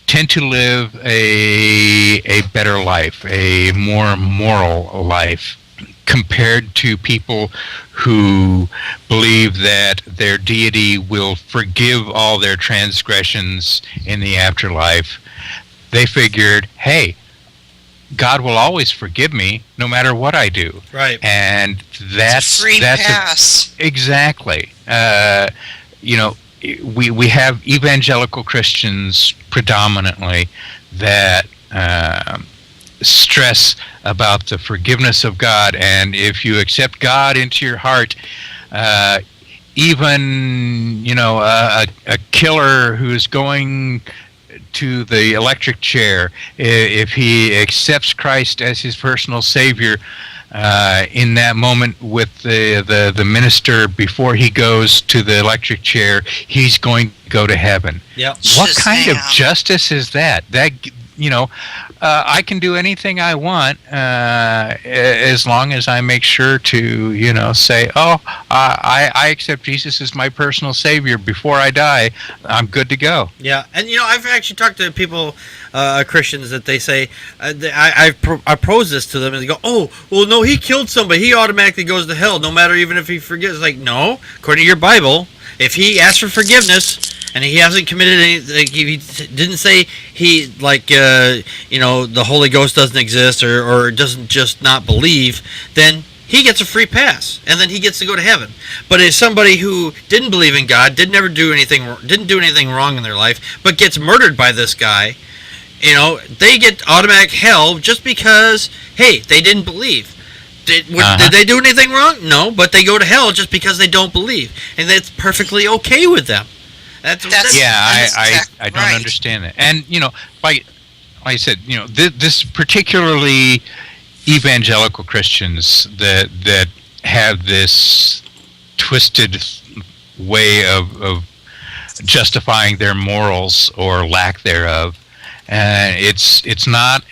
tend to live a better life, a more moral life, compared to people who believe that their deity will forgive all their transgressions in the afterlife. They figured, hey, God will always forgive me no matter what I do. Right. And that's a free pass. Exactly. We have evangelical Christians predominantly that stress about the forgiveness of God, and if you accept God into your heart, even a killer who's going to the electric chair, if he accepts Christ as his personal savior in that moment with the minister before he goes to the electric chair, he's going to go to heaven. Yep. What kind of justice is that? I can do anything I want as long as I make sure to, say, I accept Jesus as my personal savior before I die. I'm good to go. Yeah, and I've actually talked to people, Christians, that they say, I pose this to them, and they go, oh, well, no, he killed somebody. He automatically goes to hell, no matter even if he forgives. Like, no, according to your Bible, if he asks for forgiveness and he hasn't committed anything, he didn't say the Holy Ghost doesn't exist or doesn't just not believe, then he gets a free pass, and then he gets to go to heaven. But if somebody who didn't believe in God, didn't do anything wrong in their life, but gets murdered by this guy, they get automatic hell just because, hey, they didn't believe. Did they do anything wrong? No, but they go to hell just because they don't believe, and that's perfectly okay with them. I don't understand that. And like I said, this particularly evangelical Christians that have this twisted way of justifying their morals or lack thereof, It's not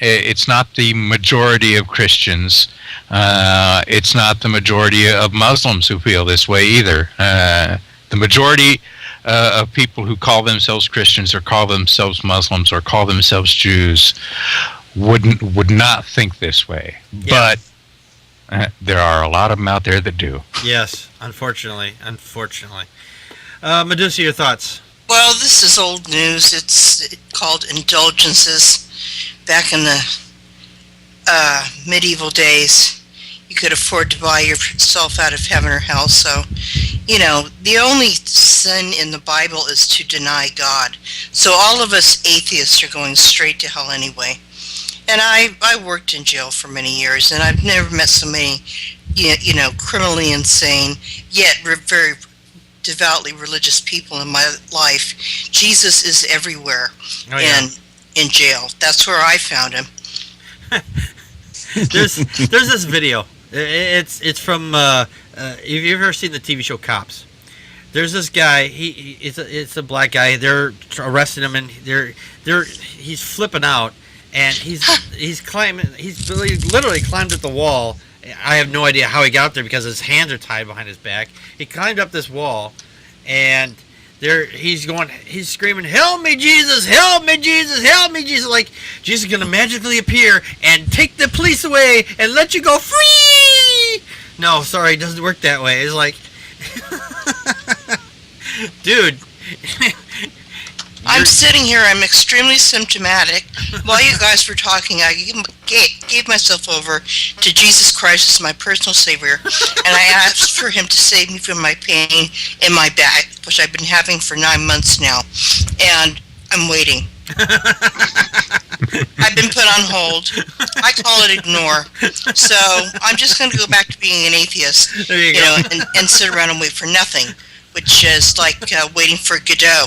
the majority of Christians. It's not the majority of Muslims who feel this way either. The majority of people who call themselves Christians or call themselves Muslims or call themselves Jews would not think this way. Yeah. But there are a lot of them out there that do. Yes, unfortunately. Medusa, your thoughts? Well, this is old news. It's called indulgences. Back in the medieval days, you could afford to buy yourself out of heaven or hell. So, the only sin in the Bible is to deny God. So all of us atheists are going straight to hell anyway. And I worked in jail for many years, and I've never met so many, criminally insane, yet very devoutly religious people in my life. Jesus is everywhere in jail. That's where I found him. There's this video. It's from. Have you ever seen the TV show Cops? There's this guy. It's a black guy. They're arresting him, and he's flipping out, and he's climbing. He's literally climbed up the wall. I have no idea how he got up there because his hands are tied behind his back. He climbed up this wall, and he's screaming, "Help me, Jesus! Help me, Jesus! Help me, Jesus!" Like Jesus is gonna magically appear and take the police away and let you go free. No, sorry, it doesn't work that way. It's like, dude. I'm sitting here, I'm extremely symptomatic. While you guys were talking, I gave myself over to Jesus Christ as my personal Savior, and I asked for him to save me from my pain in my back, which I've been having for 9 months now, and I'm waiting. I've been put on hold. I call it ignore. So I'm just going to go back to being an atheist, There you go. and sit around and wait for nothing. Which is like waiting for Godot.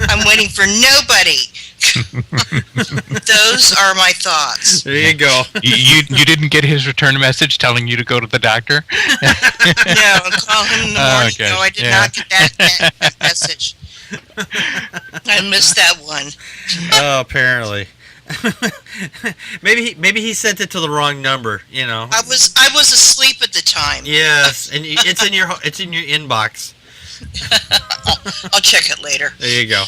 I'm waiting for nobody. Those are my thoughts. There you go. You didn't get his return message telling you to go to the doctor? No, call him in the morning. Okay, No, I did yeah. not get that message. I missed that one. Oh, apparently. maybe he sent it to the wrong number. I was asleep at the time. Yes, and it's in your inbox. I'll check it later. There you go.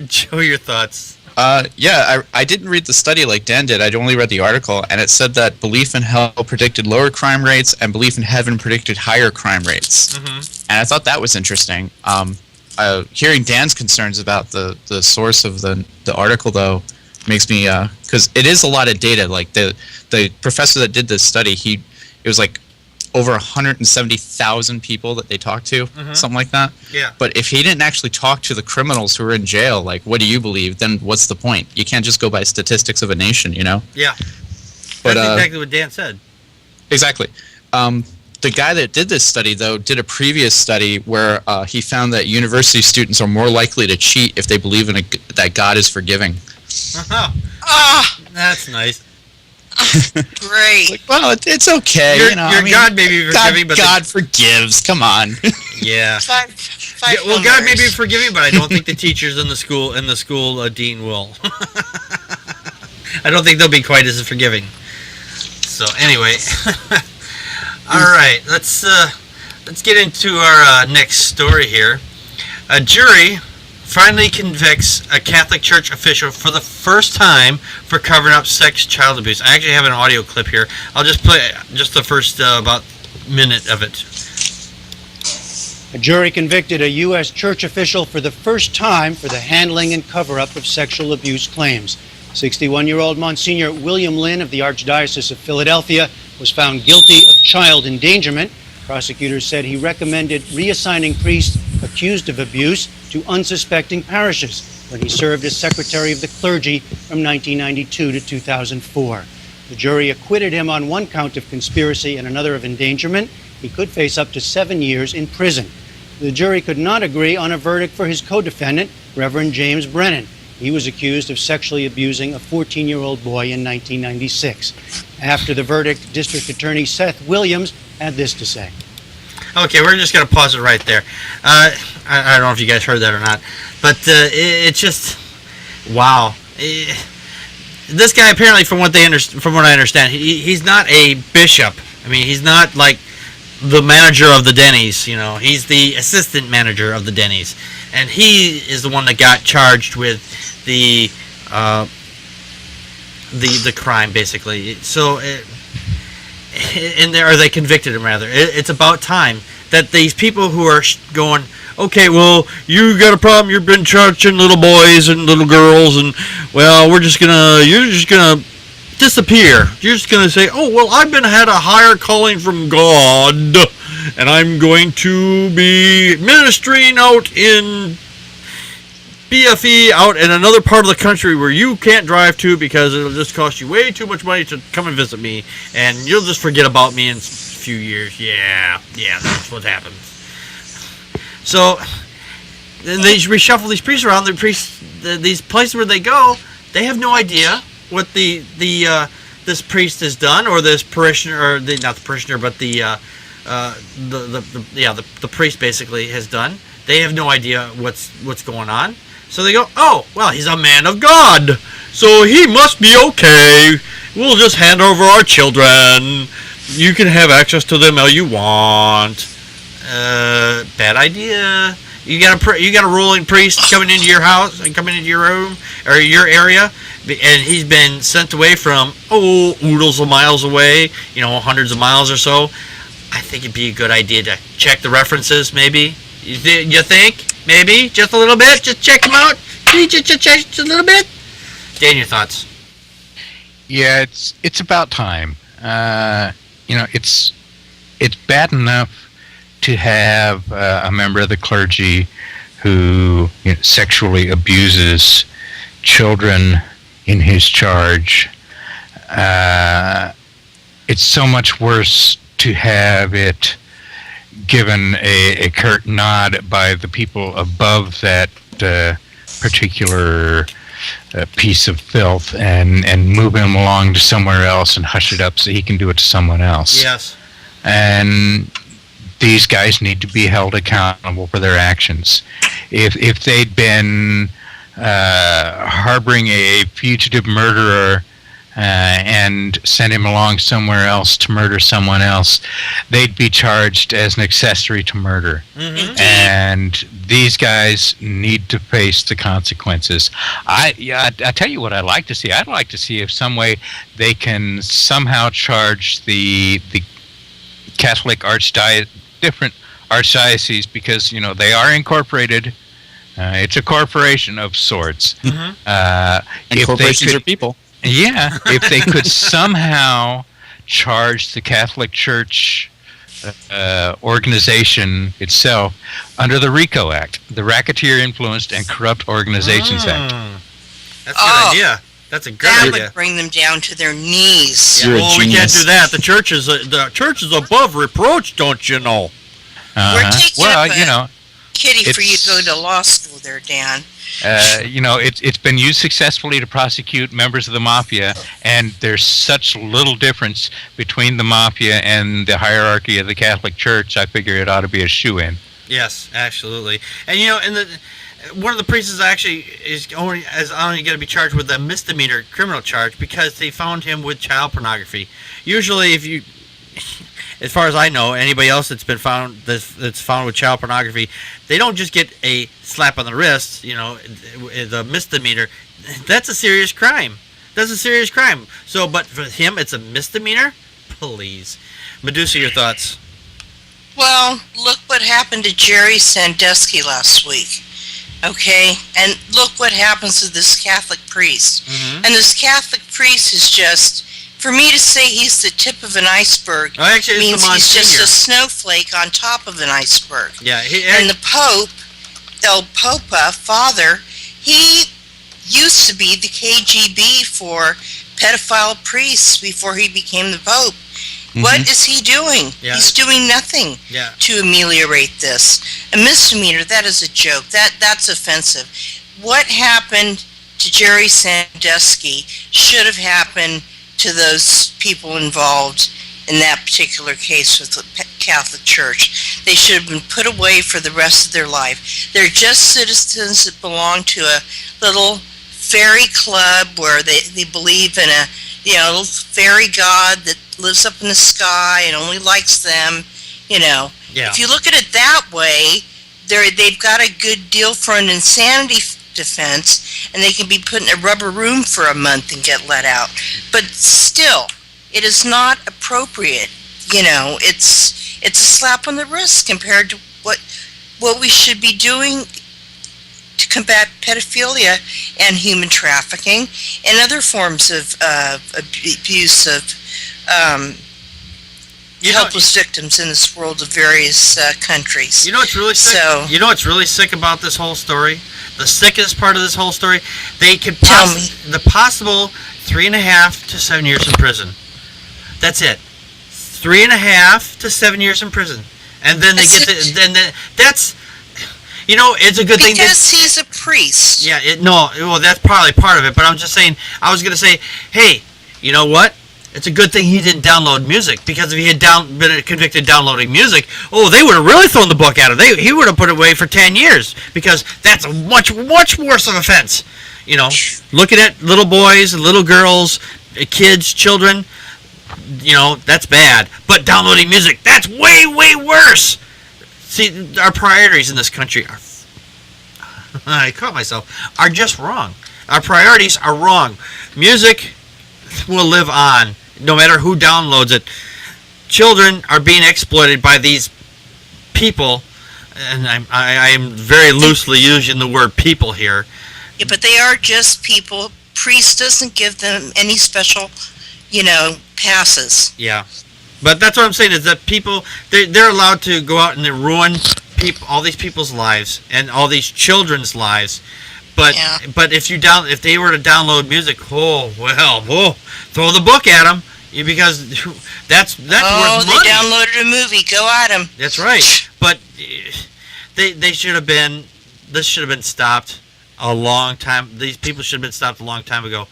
Joe, your thoughts? I didn't read the study like Dan did. I'd only read the article, and it said that belief in hell predicted lower crime rates and belief in heaven predicted higher crime rates. Mm-hmm. And I thought that was interesting. Hearing Dan's concerns about the source of the article, though, makes me because it is a lot of data. Like the professor that did this study, it was like over 170,000 people that they talked to, something like that. Yeah. But if he didn't actually talk to the criminals who were in jail, like, what do you believe? Then what's the point? You can't just go by statistics of a nation, Yeah. But, That's exactly what Dan said. Exactly. The guy that did this study, though, did a previous study where he found that university students are more likely to cheat if they believe that God is forgiving. Uh-huh. Ah, That's nice. great. Like, well, it's okay. God may be forgiving, but God forgives. Come on. yeah. Five Well, God may be numbers. forgiving, but I don't think the teachers in the school dean will. I don't think they'll be quite as forgiving. So anyway, all right, let's get into our next story here. A jury finally convicts a Catholic Church official for the first time for covering up child abuse. I actually have an audio clip here. I'll just play just the first about minute of it. A jury convicted a U.S. church official for the first time for the handling and cover-up of sexual abuse claims. 61-year-old Monsignor William Lynn of the Archdiocese of Philadelphia was found guilty of child endangerment. Prosecutors said he recommended reassigning priests accused of abuse to unsuspecting parishes when he served as secretary of the clergy from 1992 to 2004. The jury acquitted him on one count of conspiracy and another of endangerment. He could face up to 7 years in prison. The jury could not agree on a verdict for his co-defendant, Reverend James Brennan. He was accused of sexually abusing a 14-year-old boy in 1996. After the verdict, District Attorney Seth Williams had this to say. Okay, we're just going to pause it right there. I don't know if you guys heard that or not, but it's just, Wow. This guy apparently, from what I understand, he's not a bishop. I mean, he's not like the manager of the Denny's. You know, he's the assistant manager of the Denny's, and he is the one that got charged with the crime, basically. So, or they convicted him rather. It's about time that these people who are going, okay, well, you got a problem. You've been charging little boys and little girls, and well, you're just gonna disappear. You're just gonna say, oh, well, had a higher calling from God, and I'm going to be ministering out in BFE out in another part of the country where you can't drive to because it'll just cost you way too much money to come and visit me, and you'll just forget about me in a few years. Yeah, that's what happens. So, then they reshuffle these priests around. These places where they go, they have no idea what this priest has done, or this parishioner, or not the parishioner, but the priest basically has done. They have no idea what's going on. So they go, oh, well, he's a man of God, so he must be okay. We'll just hand over our children. You can have access to them all you want. Bad idea. You got a ruling priest coming into your house and coming into your room or your area, and he's been sent away from oodles of miles away, hundreds of miles or so. I think it'd be a good idea to check the references, maybe. You think? Maybe? Just a little bit? Just check them out? Just a little bit? Dan, your thoughts? Yeah, it's about time. It's bad enough to have a member of the clergy who sexually abuses children in his charge. It's so much worse to have it given a curt nod by the people above that particular piece of filth and move him along to somewhere else and hush it up so he can do it to someone else. Yes. And these guys need to be held accountable for their actions. If they'd been harboring a fugitive murderer and sent him along somewhere else to murder someone else, they'd be charged as an accessory to murder. Mm-hmm. And these guys need to face the consequences. I tell you what I'd like to see. I'd like to see if some way they can somehow charge the Catholic different archdioceses, because they are incorporated. It's a corporation of sorts. Mm-hmm. And corporations are people. Yeah, if they could somehow charge the Catholic Church organization itself under the RICO Act, the Racketeer Influenced and Corrupt Organizations Act. That's a good idea. That's a great That idea. would bring them down to their knees. Yeah, well, we can't do that. The church is above reproach, don't you know? We're taking well, up a kitty for you to go to law school there, Dan. It's been used successfully to prosecute members of the mafia, and there's such little difference between the mafia and the hierarchy of the Catholic Church. I figure it ought to be a shoo-in. Yes, absolutely. And one of the priests is only going to be charged with a misdemeanor criminal charge because they found him with child pornography. Usually, as far as I know, anybody else that's been found that's found with child pornography, they don't just get a slap on the wrist. The misdemeanor, that's a serious crime. So, but for him, it's a misdemeanor. Please, Medusa, your thoughts? Well, look what happened to Jerry Sandusky last week. Okay, and look what happens to this Catholic priest. Mm-hmm. And this Catholic priest is just, for me to say he's the tip of an iceberg means he's just a snowflake on top of an iceberg. Yeah, and the Pope, El Popa, Father, he used to be the KGB for pedophile priests before he became the Pope. Mm-hmm. What is he doing? Yeah. He's doing nothing to ameliorate this. A misdemeanor, that is a joke. That's offensive. What happened to Jerry Sandusky should have happened to those people involved in that particular case with the Catholic Church. They should have been put away for the rest of their life. They're just citizens that belong to a little fairy club where they believe in a, little fairy god that lives up in the sky and only likes them, Yeah. If you look at it that way, they've got a good deal for an insanity defense, and they can be put in a rubber room for a month and get let out. But still, it is not appropriate. It's a slap on the wrist compared to what we should be doing to combat pedophilia and human trafficking and other forms of abuse of helpless victims in this world of various countries. You know what's really sick? You know what's really sick about this whole story? The sickest part of this whole story? They could the possible 3.5 to 7 years in prison. That's it. 3.5 to 7 years in prison, and then they get that's. It's a good thing because he's a priest. Yeah. Well, that's probably part of it. But I'm just saying. I was gonna say, hey, you know what? It's a good thing he didn't download music, because if he had been convicted downloading music, they would have really thrown the book at him. He would have put it away for 10 years, because that's a much worse of offense. Looking at little boys and little girls, kids, children, that's bad. But downloading music, that's way worse. See, our priorities in this country I caught myself, are just wrong. Our priorities are wrong. Music will live on, no matter who downloads it. Children are being exploited by these people, and I am very loosely using the word people here. Yeah, but they are just people. Priest doesn't give them any special, passes. Yeah. But that's what I'm saying, is that people, they're allowed to go out and they ruin all these people's lives and all these children's lives. But if they were to download music, throw the book at them, because that's worth money. They downloaded a movie. Go at them. That's right. But they should have been. This should have been stopped a long time. These people should have been stopped a long time ago.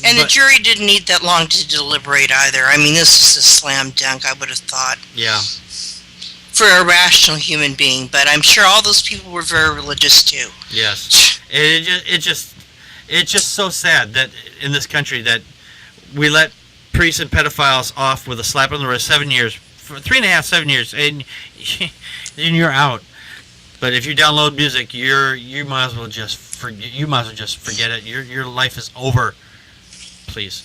And the jury didn't need that long to deliberate either. I mean, this is a slam dunk, I would have thought. Yeah. For a rational human being, but I'm sure all those people were very religious too. Yes. It's just so sad that in this country that we let priests and pedophiles off with a slap on the wrist. 7 years, 3.5, 7 years, and you're out. But if you download music, you might as well just forget it. Your life is over. Please,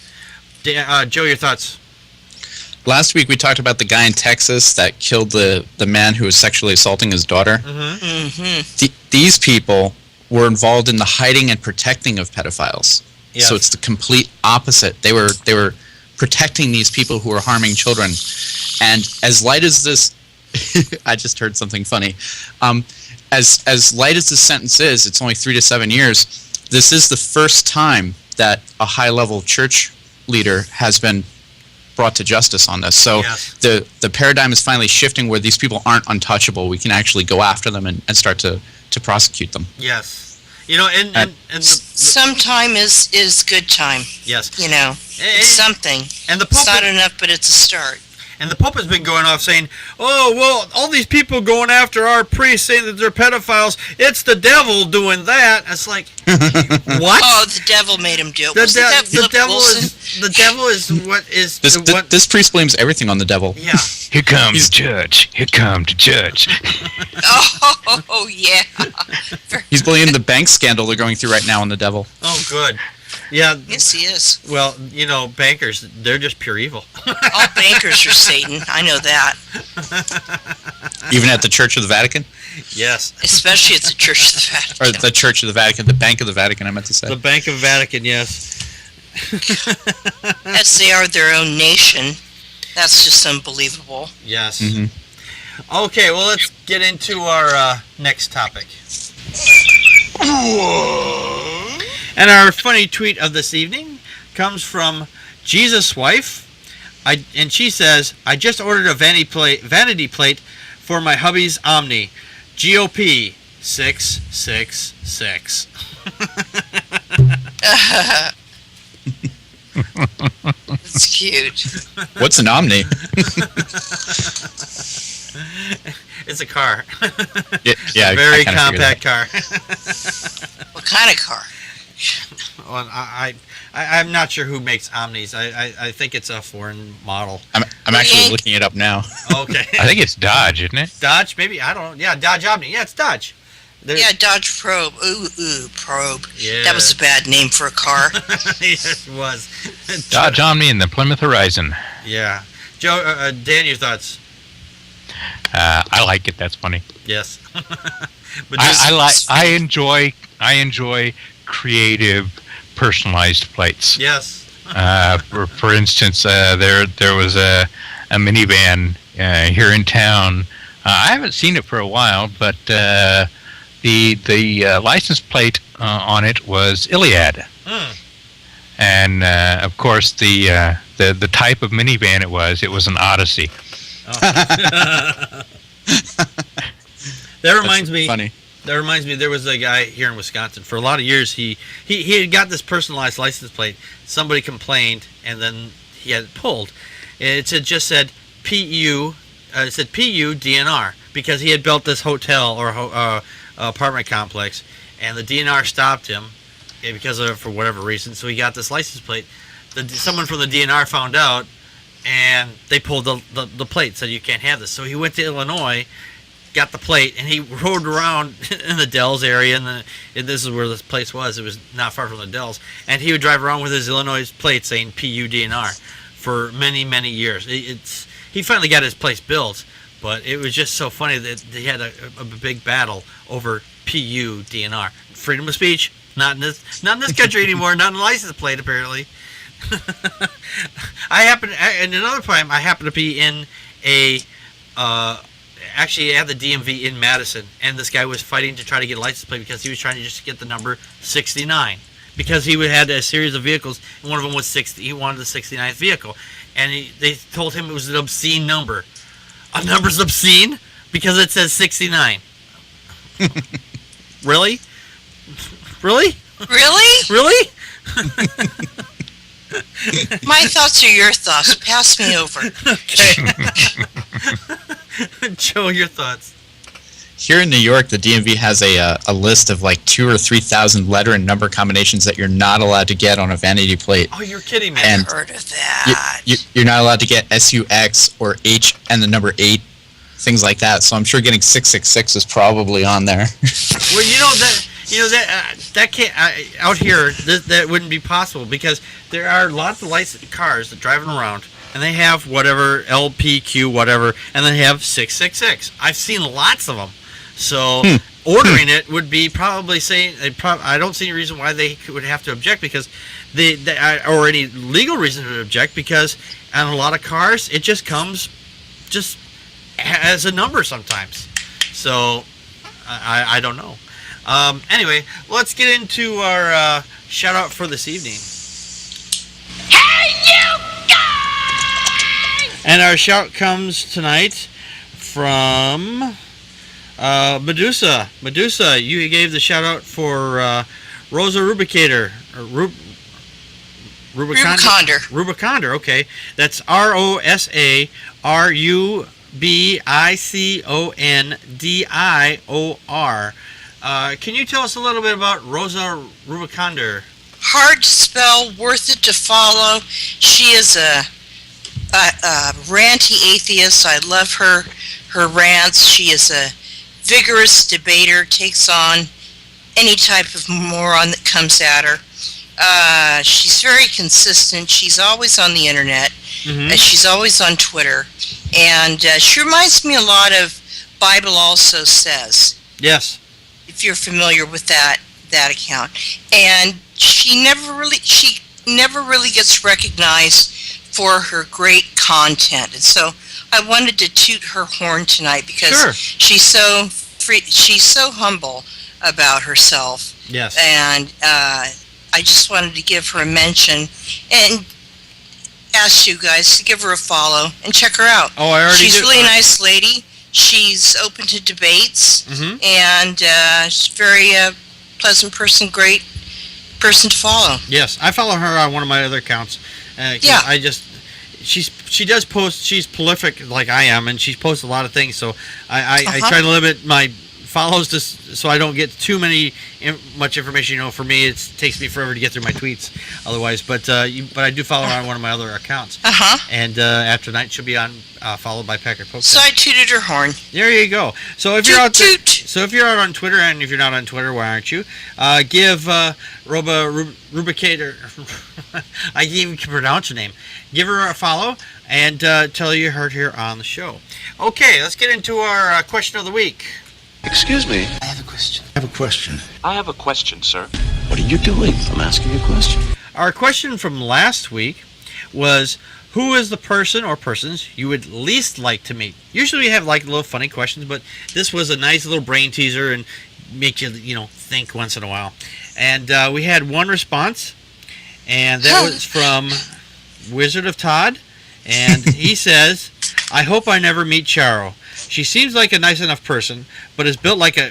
Joe, your thoughts. Last week we talked about the guy in Texas that killed the man who was sexually assaulting his daughter. Mm-hmm. Mm-hmm. These people were involved in the hiding and protecting of pedophiles. Yes. So it's the complete opposite. They were protecting these people who were harming children. And as light as this, I just heard something funny. As light as this sentence is, it's only 3 to 7 years. This is the first time that a high-level church leader has been brought to justice on this. So yes. the paradigm is finally shifting where these people aren't untouchable. We can actually go after them and start to prosecute them. Yes. And sometime is good time. Yes. It's something. And the Pope, it's not enough, but it's a start. And the Pope has been going off saying, all these people going after our priests saying that they're pedophiles, it's the devil doing that. It's like, what? Oh, the devil made him do it. The devil is what is... This priest blames everything on the devil. Yeah. Here comes the judge. Here comes the judge. Oh, yeah. He's blaming the bank scandal they're going through right now on the devil. Oh, good. Yeah. Yes, he is. Well, bankers, they're just pure evil. All bankers are Satan. I know that. Even at the Church of the Vatican? Yes. Especially at the Church of the Vatican. Or the Church of the Vatican, the Bank of the Vatican, I meant to say. The Bank of Vatican, yes. As they are their own nation. That's just unbelievable. Yes. Mm-hmm. Okay, well, let's get into our next topic. And our funny tweet of this evening comes from Jesus' wife, and she says, "I just ordered a vanity plate for my hubby's Omni, GOP 666." That's cute. What's an Omni? It's a car. Yeah, a very I kinda compact car. What kind of car? Well, I'm not sure who makes Omnis. I think it's a foreign model. I'm actually looking it up now. Okay. I think it's Dodge, isn't it? Dodge, maybe? I don't know. Yeah, Dodge Omni. Yeah, it's Dodge. Yeah, Dodge Probe. Ooh, Probe. Yeah. That was a bad name for a car. Yes, it was. Dodge Omni and the Plymouth Horizon. Yeah. Joe, Dan, your thoughts? I like it. That's funny. Yes. But I enjoy creative, personalized plates. Yes. For instance, there was a minivan here in town. I haven't seen it for a while, but the license plate on it was Iliad, and of course the type of minivan it was an Odyssey. Oh. That reminds me. Funny. That reminds me. There was a guy here in Wisconsin for a lot of years. He had got this personalized license plate. Somebody complained, and then he had it pulled. It just said PU. It said PU DNR because he had built this hotel or apartment complex, and the DNR stopped him because of for whatever reason. So he got this license plate. Someone from the DNR found out, and they pulled the plate. Said you can't have this. So he went to Illinois. Got the plate, and he rode around in the Dells area, and this is where this place was. It was not far from the Dells, and he would drive around with his Illinois plate saying PUDNR for many, many years. He finally got his place built, but it was just so funny that they had a big battle over PUDNR. Freedom of speech, not in this country anymore. Not in the license plate, apparently. And another time, I happened to be in a. Actually at the DMV in Madison, and this guy was fighting to try to get a license plate because he was trying to just get the number 69 because he had a series of vehicles, and one of them was 60. He wanted the 69th vehicle, and they told him it was an obscene number. A number's obscene because it says 69. Really? Really? Really? My thoughts are your thoughts. Pass me over. Okay. Joe, your thoughts? Here in New York, the DMV has a list of like 2,000 or 3,000 letter and number combinations that you're not allowed to get on a vanity plate. Oh, you're kidding me. And I've heard of that. You're not allowed to get SUX or H and the number 8, things like that. So I'm sure getting 666 is probably on there. Well, that can't out here. That wouldn't be possible because there are lots of licensed cars that driving around, and they have whatever LPQ whatever, and they have 666. I've seen lots of them. So ordering it would be probably saying I don't see any reason why they would have to object because they or any legal reason to object because on a lot of cars it just comes just as a number sometimes. So I don't know. Anyway, let's get into our shout out for this evening. Hey, you guys! And our shout comes tonight from Medusa. Medusa, you gave the shout out for Rosa Rubicator. Rubiconder. Rubiconder, okay. That's ROSARUBICONDIOR. Can you tell us a little bit about Rosa Rubiconder? Hard to spell, worth it to follow. She is a ranty atheist. I love her rants. She is a vigorous debater, takes on any type of moron that comes at her. She's very consistent. She's always on the internet. Mm-hmm. She's always on Twitter. And she reminds me a lot of Bible Also Says. Yes. If you're familiar with that account. And she never really gets recognized for her great content. And so I wanted to toot her horn tonight because Sure. she's so humble about herself. Yes. And I just wanted to give her a mention and ask you guys to give her a follow and check her out. Oh, I already She's did. really a nice lady. She's open to debates, Mhm. and she's a very pleasant person, great person to follow. Yes, I follow her on one of my other accounts. 'Cause Yeah. she does post. She's prolific like I am, and she's posted a lot of things. So I try to limit my follows this, so I don't get too much information. For me, it takes me forever to get through my tweets otherwise. But I do follow her on one of my other accounts. And after tonight, she'll be on followed by Packard Poke. So I tooted her horn. There you go. So if you're out on Twitter, and if you're not on Twitter, why aren't you? Give Rubicator. I can't even pronounce her name. Give her a follow and tell her you heard here on the show. Okay, let's get into our question of the week. Excuse me. I have a question. I have a question. I have a question, sir. What are you doing? I'm asking you a question. Our question from last week was, who is the person or persons you would least like to meet? Usually we have like little funny questions, but this was a nice little brain teaser and make you think once in a while. And we had one response, and that was from Wizard of Todd, and he says, I hope I never meet Charo. She seems like a nice enough person, but is built like a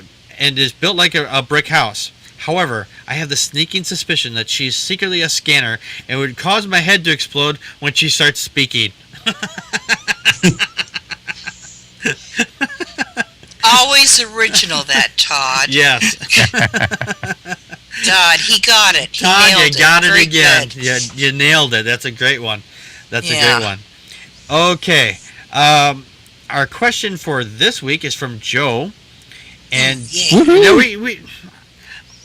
brick house. However, I have the sneaking suspicion that she's secretly a scanner and would cause my head to explode when she starts speaking. Always original, that Todd. Yes. Todd, he got it. Todd, you got it Very again. good. Yeah, you nailed it. That's a great one. That's a Yeah. great one. Okay. Our question for this week is from Joe, and we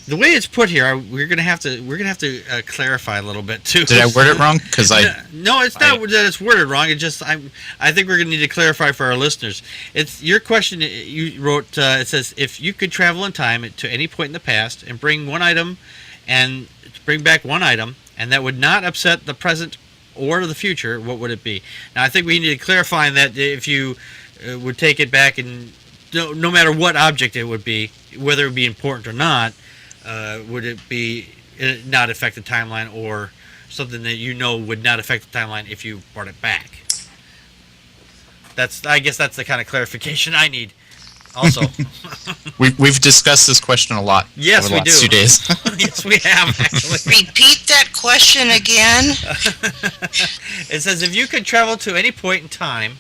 the way it's put here, we're gonna have to clarify a little bit too. Did I word it wrong? Because no, it's not that it's worded wrong. It's just I think we're gonna need to clarify for our listeners. It's your question. You wrote. It says, if you could travel in time to any point in the past and bring back one item, and that would not upset the present or the future, what would it be? Now, I think we need to clarify that if you would take it back, and no matter what object it would be, whether it would be important or not, would it be not affect the timeline, or something that would not affect the timeline if you brought it back? I guess that's the kind of clarification I need. Also, we've discussed this question a lot. Yes, over the we last do. 2 days. Yes, we have actually. Repeat that question again. It says, if you could travel to any point in time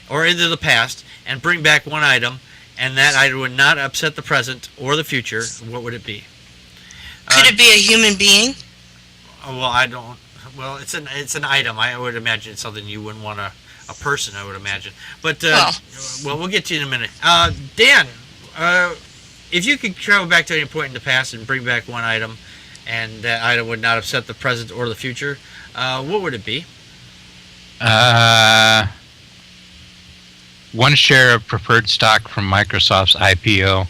or into the past and bring back one item, and that item would not upset the present or the future, what would it be? Could it be a human being? Well, I don't. Well, it's an item. I would imagine it's something you wouldn't want a person, I would imagine. But we'll get to you in a minute. Dan, if you could travel back to any point in the past and bring back one item, and that item would not upset the present or the future, what would it be? One share of preferred stock from Microsoft's IPO.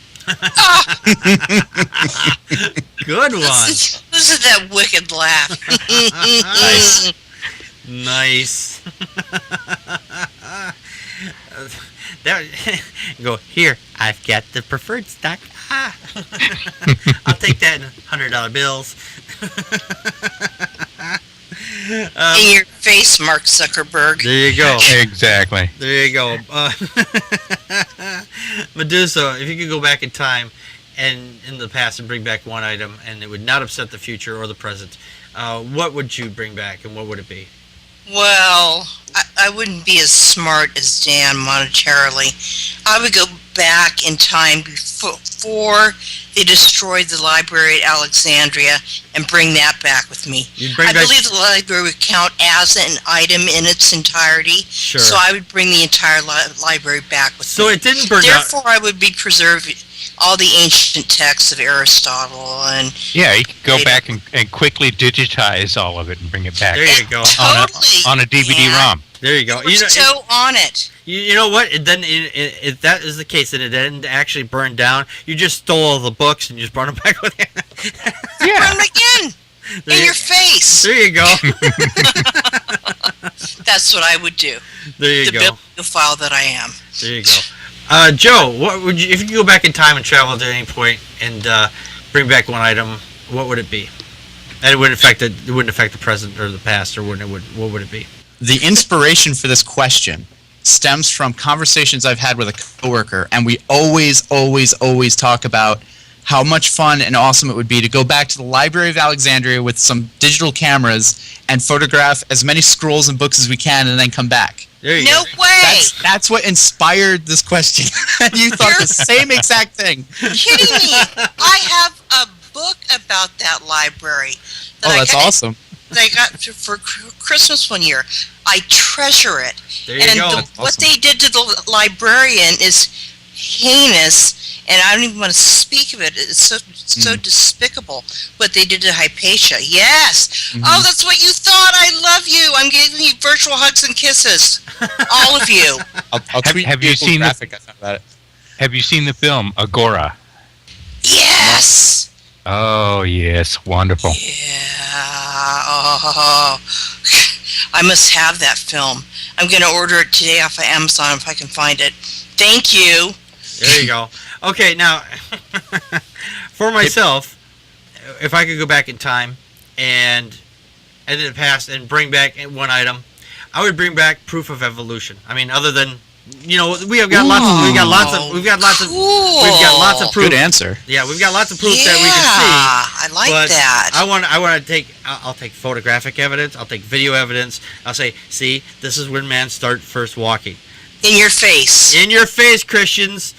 Good one. Listen to that wicked laugh. Nice. Go here. I've got the preferred stock. I'll take that in $100 bills. In your face, Mark Zuckerberg. There you go. Exactly. There you go. Medusa, if you could go back in time and in the past and bring back one item, and it would not upset the future or the present, what would you bring back, and what would it be? Well, I wouldn't be as smart as Dan monetarily. I would go back in time before they destroyed the library at Alexandria and bring that back with me. I believe the library would count as an item in its entirety. Sure. So I would bring the entire library back with me. So it didn't burn out. Therefore, I would be preserving all the ancient texts of Aristotle and Yeah, you could go back and quickly digitize all of it and bring it back. There you go. Totally. On a DVD-ROM. There you go. We're so on it. You know what? If that is the case, and it didn't actually burn down, you just stole all the books and you just brought them back with you. Yeah. Burn them again. In your face. There you go. That's what I would do. There you the go. bibliophile that I am. There you go. Joe, what would you, if you could go back in time and travel to any point and bring back one item, what would it be? And it wouldn't affect the present or the past, or what would it be? The inspiration for this question stems from conversations I've had with a coworker, and we always talk about how much fun and awesome it would be to go back to the Library of Alexandria with some digital cameras and photograph as many scrolls and books as we can, and then come back. There you No go. way! That's what inspired this question. You thought the same exact thing. Kidding me? I have a book about that library. Oh, that's awesome. That I got for Christmas one year. I treasure it. There you And go. what they did to the librarian is heinous, and I don't even want to speak of it. It's so despicable what they did to Hypatia. Yes. Oh, that's what you thought. I love you. I'm giving you virtual hugs and kisses. All of you. I'll tweet have you you a seen the- graphic I found about it? Have you seen the film Agora? Yes. Oh, yes. Wonderful. Yeah. Oh. I must have that film. I'm going to order it today off of Amazon if I can find it. Thank you. There you go. Okay, now, for myself, if I could go back in time and in the past and bring back one item, I would bring back proof of evolution. I mean, other than, we have got lots of, we've got lots of proof. Good answer. Yeah, we've got lots of proof Yeah, that we can see. I like But that. I want to take. I'll take photographic evidence. I'll take video evidence. I'll say, see, this is when man started first walking. In your face. In your face, Christians.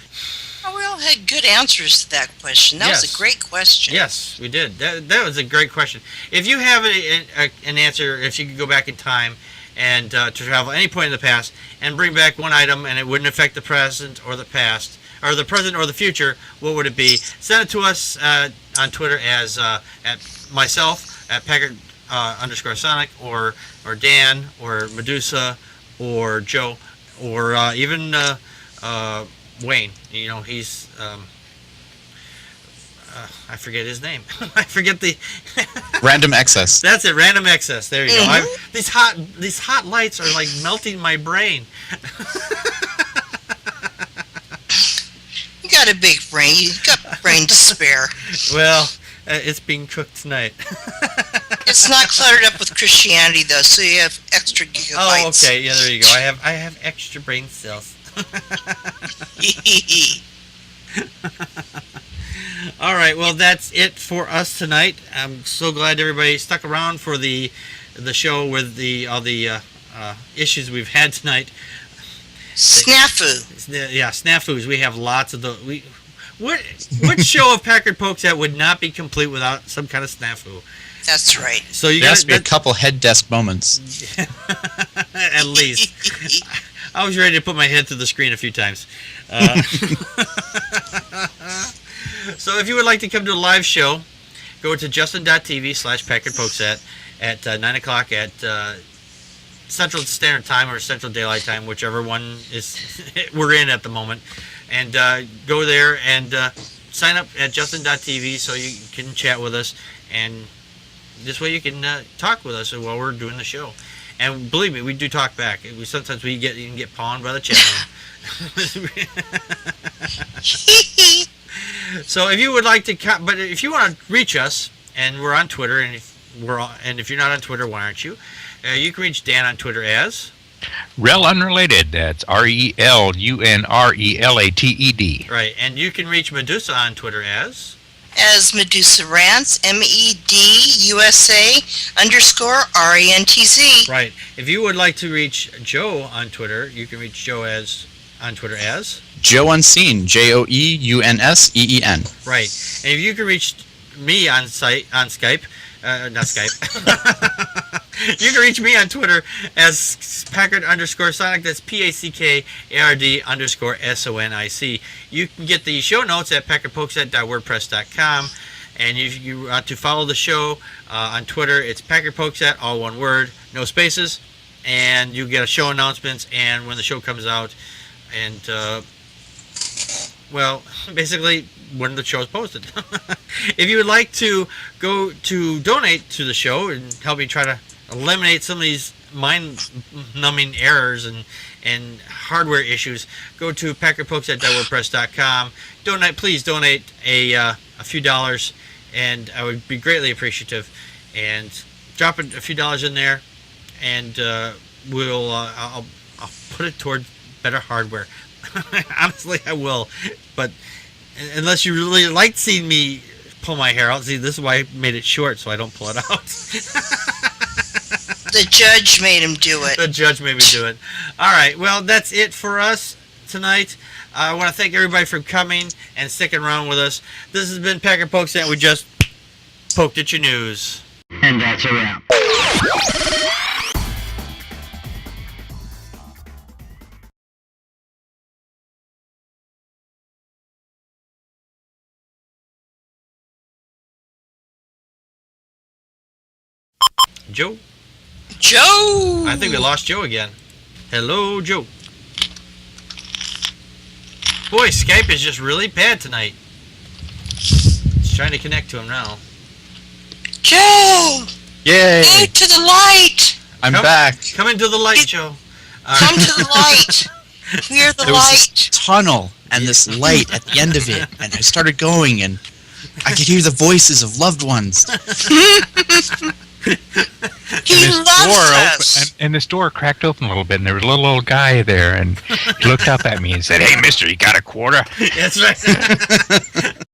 Oh, we all had good answers to that question. That was Yes. a great question. Yes, we did. That was a great question. If you have an answer, if you could go back in time and to travel any point in the past and bring back one item and it wouldn't affect the present or the past, or the present or the future, what would it be? Send it to us on Twitter as at myself at Packard _Sonic or Dan or Medusa or Joe or even Wayne. He's I forget his name. I forget the Random excess. That's it, random excess. There you go. These hot lights are like melting my brain. You got a big brain. You got brain to spare. Well, it's being cooked tonight. It's not cluttered up with Christianity, though, so you have extra gigabytes. Oh, okay. Yeah, there you go. I have extra brain cells. All right. Well, that's it for us tonight. I'm so glad everybody stuck around for the show with all the issues we've had tonight. Snafu. Yeah, snafus. We have lots of those. What show of Packard Pokes that would not be complete without some kind of snafu? That's right. So you There has got to be a couple head desk moments. at least. I was ready to put my head through the screen a few times. So if you would like to come to a live show, go to justin.tv/PackardPokesat at 9 o'clock at Central Standard Time or Central Daylight Time, whichever one is we're in at the moment. And go there and sign up at justin.tv so you can chat with us. And this way you can talk with us while we're doing the show. And believe me, we do talk back. Sometimes you can get pawned by the chat room. So if you would like to, but if you want to reach us, and we're on Twitter, and if you're not on Twitter, why aren't you? You can reach Dan on Twitter as Rel Unrelated. That's RELUNRELATED. right, and you can reach Medusa on Twitter as Medusa Rants, MEDUSA_RENTZ. right. If you would like to reach Joe on Twitter, you can reach Joe on Twitter as Joe Unseen. JOEUNSEEN. right. And if you can reach me on Skype, not Skype. You can reach me on Twitter as Packard_Sonic. That's PACKARD_SONIC. You can get the show notes at PackardPokesat.wordpress.com. And if you want to follow the show on Twitter, it's PackardPokesat, all one word, no spaces. And you get a show announcements and when the show comes out. And, well, basically when the show is posted. If you would like to go to donate to the show and help me try to eliminate some of these mind-numbing errors and hardware issues, go to PackardPokesat.wordpress.com. Please donate a few dollars, and I would be greatly appreciative. And drop a few dollars in there, and I'll put it toward better hardware. Honestly, I will. But unless you really like seeing me pull my hair out, see, this is why I made it short so I don't pull it out. The judge made him do it. The judge made me do it. All right. Well, that's it for us tonight. I want to thank everybody for coming and sticking around with us. This has been Packard Pokes, and we just poked at your news. And that's a wrap. Joe? Joe! I think we lost Joe again. Hello, Joe. Boy, Skype is just really bad tonight. Just trying to connect to him now. Joe! Yay! Go to the light! I'm back. Come into the light, Joe. Come to the light! We're the There was light! this tunnel and this light at the end of it, and I started going, and I could hear the voices of loved ones. He loves us! And this door cracked open a little bit, and there was a little old guy there, and he looked up at me and said, "Hey, mister, you got a quarter?" That's right.